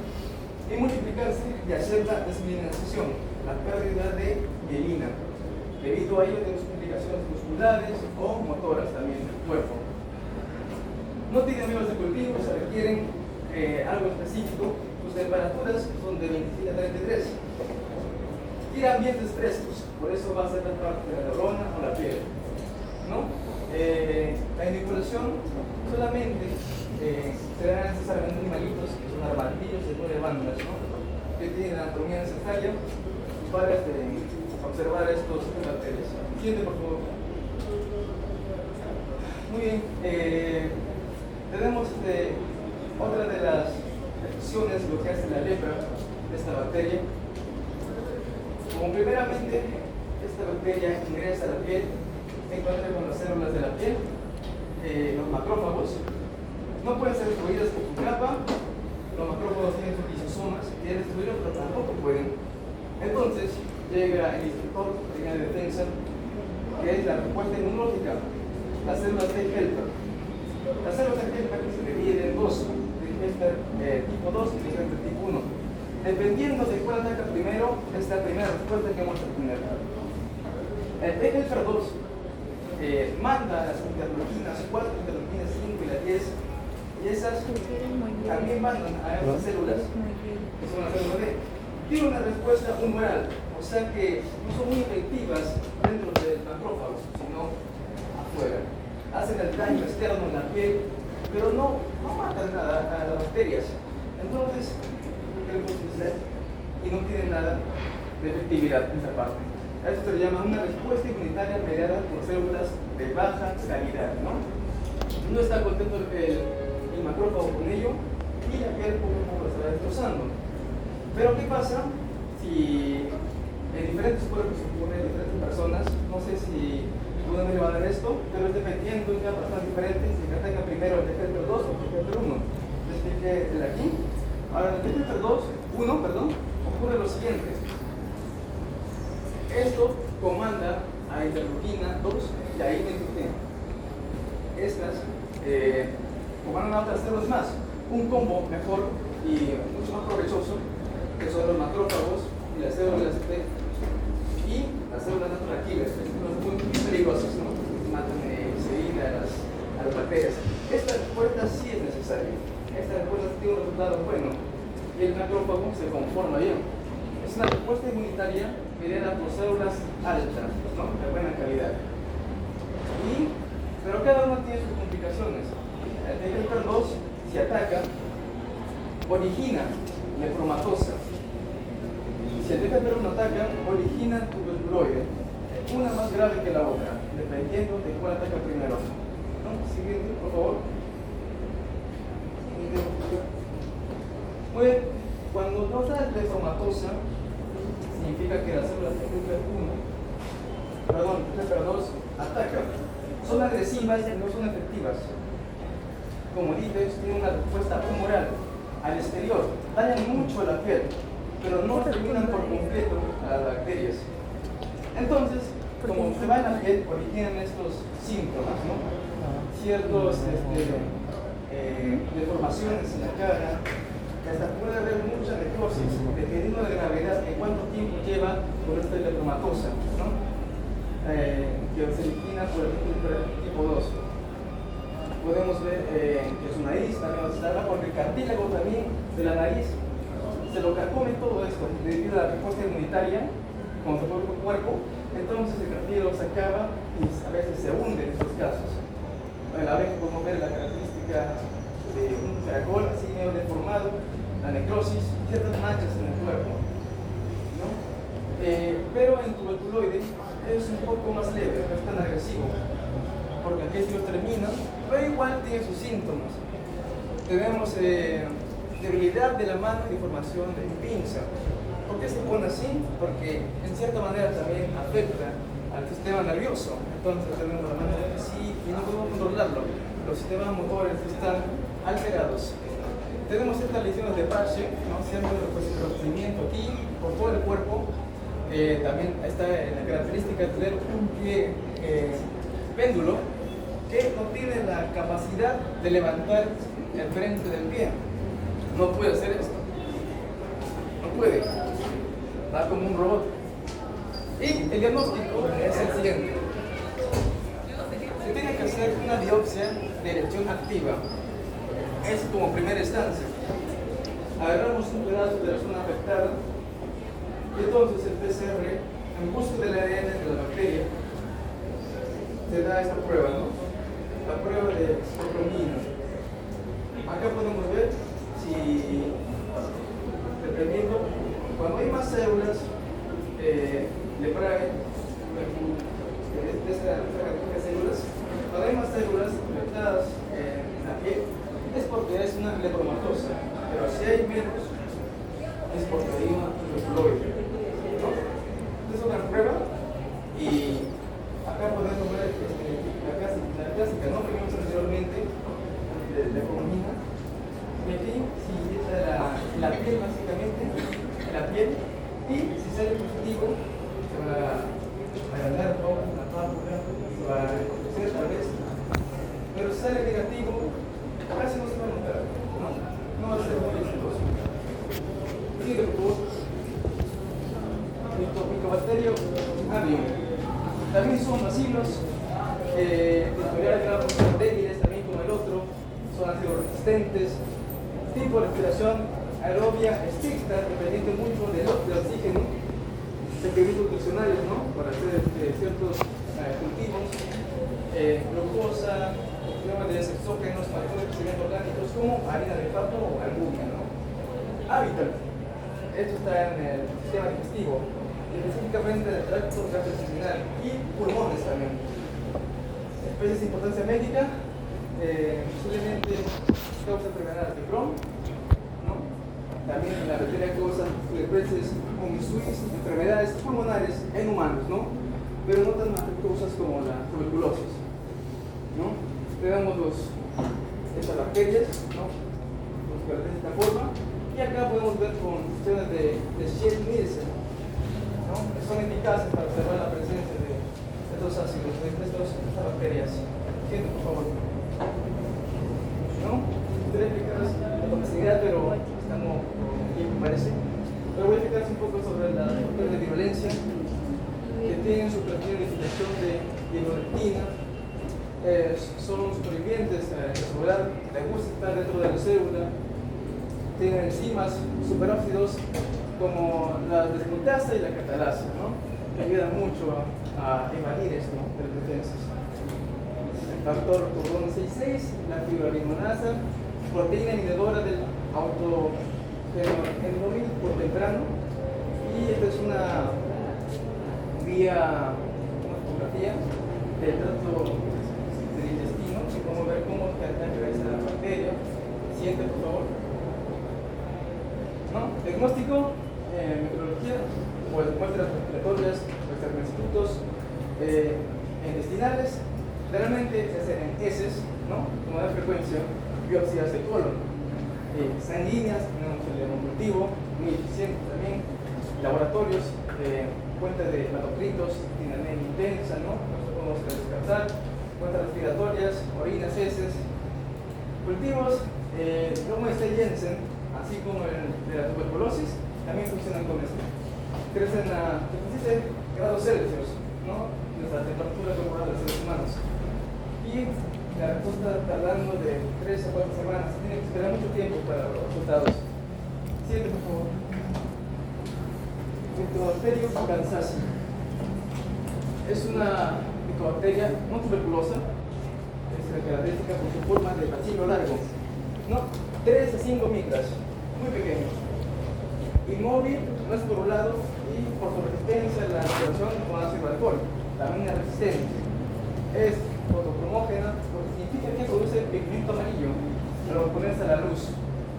S12: y multiplicarse y hacer la desmineralización, la pérdida de mielina. Debido a ello tenemos complicaciones musculares o motoras también del cuerpo. No tienen medios de cultivo, se requieren algo específico. Sus temperaturas son de 27 a 33 y ambientes frescos, por eso va a ser la parte de la neurona o la piel, ¿no? La inoculación solamente será necesariamente animalitos que son armadillos de 9 válvulas, ¿no? Que tienen anatomía necesaria para observar estos bacterias. Siguiente, por favor. Muy bien. Tenemos otra de las afecciones, lo que hace la lepra de esta bacteria. Como primeramente, esta bacteria ingresa a la piel, se encuentra con las células de la piel, los macrófagos. No pueden ser destruidas por su capa, los macrófagos tienen sus lisosomas, quieren destruirlos, pero tampoco pueden. Entonces, llega el instructor de defensa, que es la respuesta inmunológica, las células T helper. Las células T helper se dividen en dos, tipo 2 y helper tipo 1. Dependiendo de cuál ataca primero, es la primera respuesta que vamos a tener. El T helper 2 manda las interleuquinas 4, interleuquinas 5 y la 10, y esas también mandan a esas células, que son las células D. Tiene una respuesta humoral, o sea que no son muy efectivas dentro del macrófago, sino afuera. Hacen el daño externo en la piel, pero no matan nada a las bacterias. Entonces, y no tienen nada de efectividad en esa parte. A esto se le llama una respuesta inmunitaria mediada por células de baja calidad, ¿no? No está contento el macrófago con ello y la piel poco a poco se va destrozando. Pero ¿qué pasa si en diferentes cuerpos ocurre en diferentes personas? No sé si alguna me va a dar esto, pero es dependiendo en cada persona diferente si me ataca primero el T-helper 2 o el T-helper 1. Les expliqué el aquí. Ahora, en el T-helper 1, ocurre lo siguiente. Esto comanda a interleuquina 2 y a interleuquina. Estas comandan a otras células más. Un combo mejor y mucho más provechoso, que son los macrófagos y las células T y las las células natural killers, son muy peligrosas, ¿no? Matan enseguida a las bacterias. Esta respuesta sí es necesaria. Esta respuesta tiene un resultado bueno y el macrófago se conforma bien. Es una respuesta inmunitaria mediada por células altas, ¿no? De buena calidad. Pero cada una tiene sus complicaciones. El TGFR2, si ataca, origina nefromatosa. Si el TGFR1 ataca, origina tuberculoide, una más grave que la otra, dependiendo de cuál ataca primero. ¿No? Siguiente, por favor. Muy bien. Cuando nos da nefromatosa, significa que las células TGFR2 atacan. Son agresivas y no son efectivas. Como dije, tienen una respuesta humoral al exterior, dañan mucho la piel, pero no eliminan por completo a las bacterias. Entonces, como se va en la piel, originan estos síntomas, ¿no? Ciertos deformaciones en la cara, que hasta puede haber mucha necrosis, dependiendo de la gravedad, de cuánto tiempo lleva con esta nefromatosa, ¿no? Que se origina por el tipo 2. Podemos ver que su nariz también se salva porque el cartílago también de la nariz se lo carcome todo esto debido a la respuesta inmunitaria como se pone el cuerpo. Entonces el cartílago se acaba y a veces se hunde en estos casos. A la vez podemos ver la característica de un caracol así medio deformado, la necrosis, ciertas manchas en el cuerpo, ¿no? Pero en tuberculoide es un poco más leve, no es tan agresivo, porque aquí se lo termina, pero igual tiene sus síntomas. Tenemos debilidad de la mano y deformación de pinza. ¿Por qué se pone así? Porque en cierta manera también afecta al sistema nervioso. Entonces tenemos la mano así y no podemos controlarlo. Los sistemas motores están alterados. Tenemos estas lesiones de parche, ¿no? Siempre el reconocimiento aquí por todo el cuerpo. También está la característica de tener un pie péndulo que no tiene la capacidad de levantar el frente del pie. No puede hacer esto. No puede. Va como un robot. Y el diagnóstico es el siguiente. Se tiene que hacer una biopsia de erección activa. Es como primera instancia. Agarramos un pedazo de la zona afectada. Y entonces el PCR, en busca del ADN de la bacteria, se da esta prueba, ¿no? La prueba de procromina. Acá podemos ver si, dependiendo, cuando hay más células de Prague, de estas células, cuando hay más células afectadas en la piel, es porque es una nefromatosa. Pero si hay menos, es porque hay una tuberculoide. Es una prueba y acá podemos ver la clásica, ¿no? Que vimos anteriormente de procromina. Y aquí, si es la piel básicamente, la piel, y si sale positivo, se va a agrandar toda la pápula, se va a crecer tal vez, pero si sale negativo, casi no se va a notar, no va a ser muy exitoso. Sigue por Mycobacterium avium. También son bacilos, territoriales graves, son débiles también como el otro, son antibióticos-resistentes, tipo de respiración aerobia estricta, dependiente mucho del oxígeno, requerimientos nutricionales, ¿no? Para hacer ciertos cultivos, glucosa, de exógenos, factores de crecimiento orgánicos como harina de pato o albumina, ¿no? Hábitat. Esto está en el sistema digestivo, específicamente del tracto gastrointestinal y pulmones también. Especies de importancia médica, posiblemente causa enfermedades de Crohn, ¿no? También la bacteria causa especies como enfermedades pulmonares en humanos, ¿no? Pero no tan afectuosas como la tuberculosis, ¿no? Tenemos estas bacterias, ¿no? Los que de esta forma. Y acá podemos ver con cuestiones de Schmidt-Nielsen, ¿no? Que son eficaces para observar la presencia de estos ácidos, de estas bacterias. Siguiente, por favor. ¿No? Quería explicarles la toxicidad, pero estamos bien, me parece. Pero voy a explicarles un poco sobre la factores de virulencia que tienen su perfil de infiltración de ivermectina, son supervivientes de celular, les gusta estar dentro de la célula, tienen enzimas superóxidos como la desmutasa y la catalasa, ¿no? Que ayudan mucho a evadir esto de las defensas. El factor cordón 66, la fibrolimonasa, proteína inhibidora del autohemoglobin por temprano. Y esta es una fotografía del trato del intestino, y cómo ver cómo ataca esa bacteria. Siguiente, por favor. ¿No? Diagnóstico, metodología, pues muestras respiratorias, muestras de institutos intestinales. Generalmente se hacen en heces, ¿no? Como de frecuencia, biopsias de colon. Sanguíneas, tenemos el hemocultivo, muy eficiente también. Laboratorios, cuenta de hematocritos, tiene anemia intensa, ¿no? Nosotros podemos descartar. Cuentas respiratorias, orinas, heces. Cultivos, como este Jensen, así como el de la tuberculosis, también funcionan con esto. Crecen a 17 grados Celsius, ¿no? Nuestra temperatura corporal de los seres humanos. Y la respuesta tardando de 3 a 4 semanas. Tiene que esperar mucho tiempo para los resultados. Siguiente, por favor. Mycobacterium kansasi. Es una mycobacteria no tuberculosa. Es característica por su forma de bacilo largo, ¿no? 3 a 5 micras, muy pequeños. Inmóvil, no es porulado y por su resistencia a la respiración con ácido de alcohol. También es resistente. Es fotocromógena porque significa que produce pigmento amarillo al ponerse a la luz,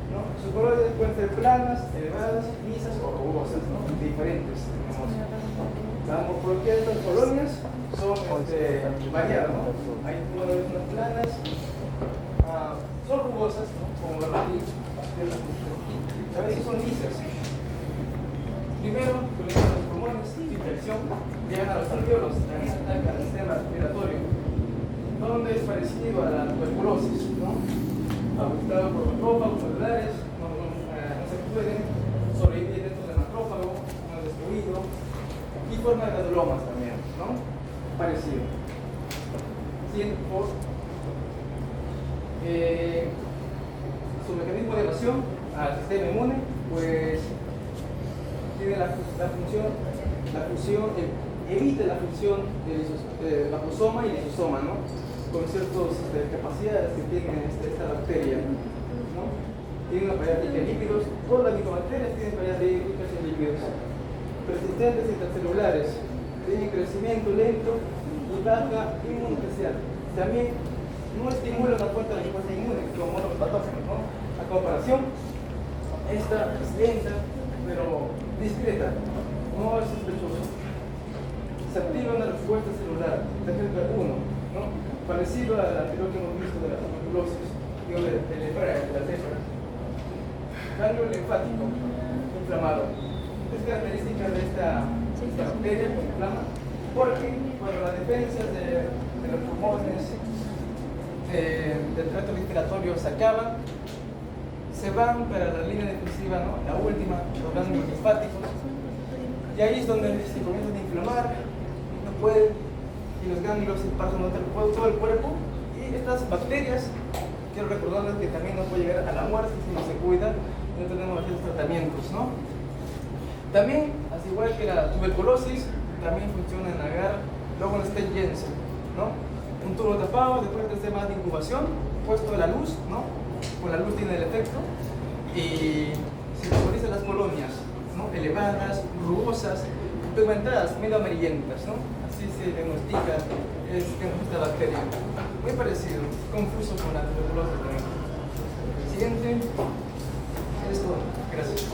S12: ¿no? Sus colores pueden ser planas, elevadas, lisas o rugosas, ¿no? Diferentes. La morfología de estas colonias son variadas, ¿no? Hay unas planas, son rugosas, ¿no? Como la a veces son lisas. Primero, coleccionan los pulmones, infección, llegan a los alveolos, también atacan al sistema respiratorio, donde es parecido a la tuberculosis, ¿no? Afectado por macrófagos celulares, no se pueden sobrevivir dentro del macrófago, no es destruido, y forma granulomas también, ¿no? Parecido. Siguiente, por su mecanismo de evasión al sistema inmune, pues tiene la fusión, evita la función del macrosoma y lisosoma, ¿no? Con ciertas capacidades que tiene esta bacteria, ¿no? Tiene una pared rica en lípidos, todas las micobacterias tienen paredes ricas en lípidos. Persistentes intracelulares, tienen crecimiento lento y baja inmunosupresión. También no estimulan la fuente de la respuesta inmune, como los patógenos, ¿no? A comparación, esta es lenta, pero discreta, no es sospechosa. Se activa una respuesta celular, TGF1, ¿no? Parecido al anterior que hemos visto de la tuberculosis, digo, de la lepra. Ganglio linfático inflamado. Es característica de esta bacteria que inflama, porque cuando las defensas de los pulmones, del tracto respiratorio se acaban, se van para la línea defensiva, ¿no? La última, los ganglios linfáticos, y ahí es donde se comienzan a inflamar, no pueden, y los ganglios se pasan todo el cuerpo, y estas bacterias, quiero recordarles que también nos puede llegar a la muerte si no se cuida, no tenemos estos tratamientos, ¿no? También, así igual que la tuberculosis, también funciona en agar, luego en este Jensen, ¿no? Un tubo tapado, después de 3 semanas de incubación, puesto a la luz, ¿no? Con la luz tiene el efecto, y se visualizan las colonias, ¿no? Elevadas, rugosas, pigmentadas, medio amarillentas, ¿no? Así se diagnostica esta bacteria. Muy parecido, confuso con la tuberculosis también. Siguiente. Esto, gracias.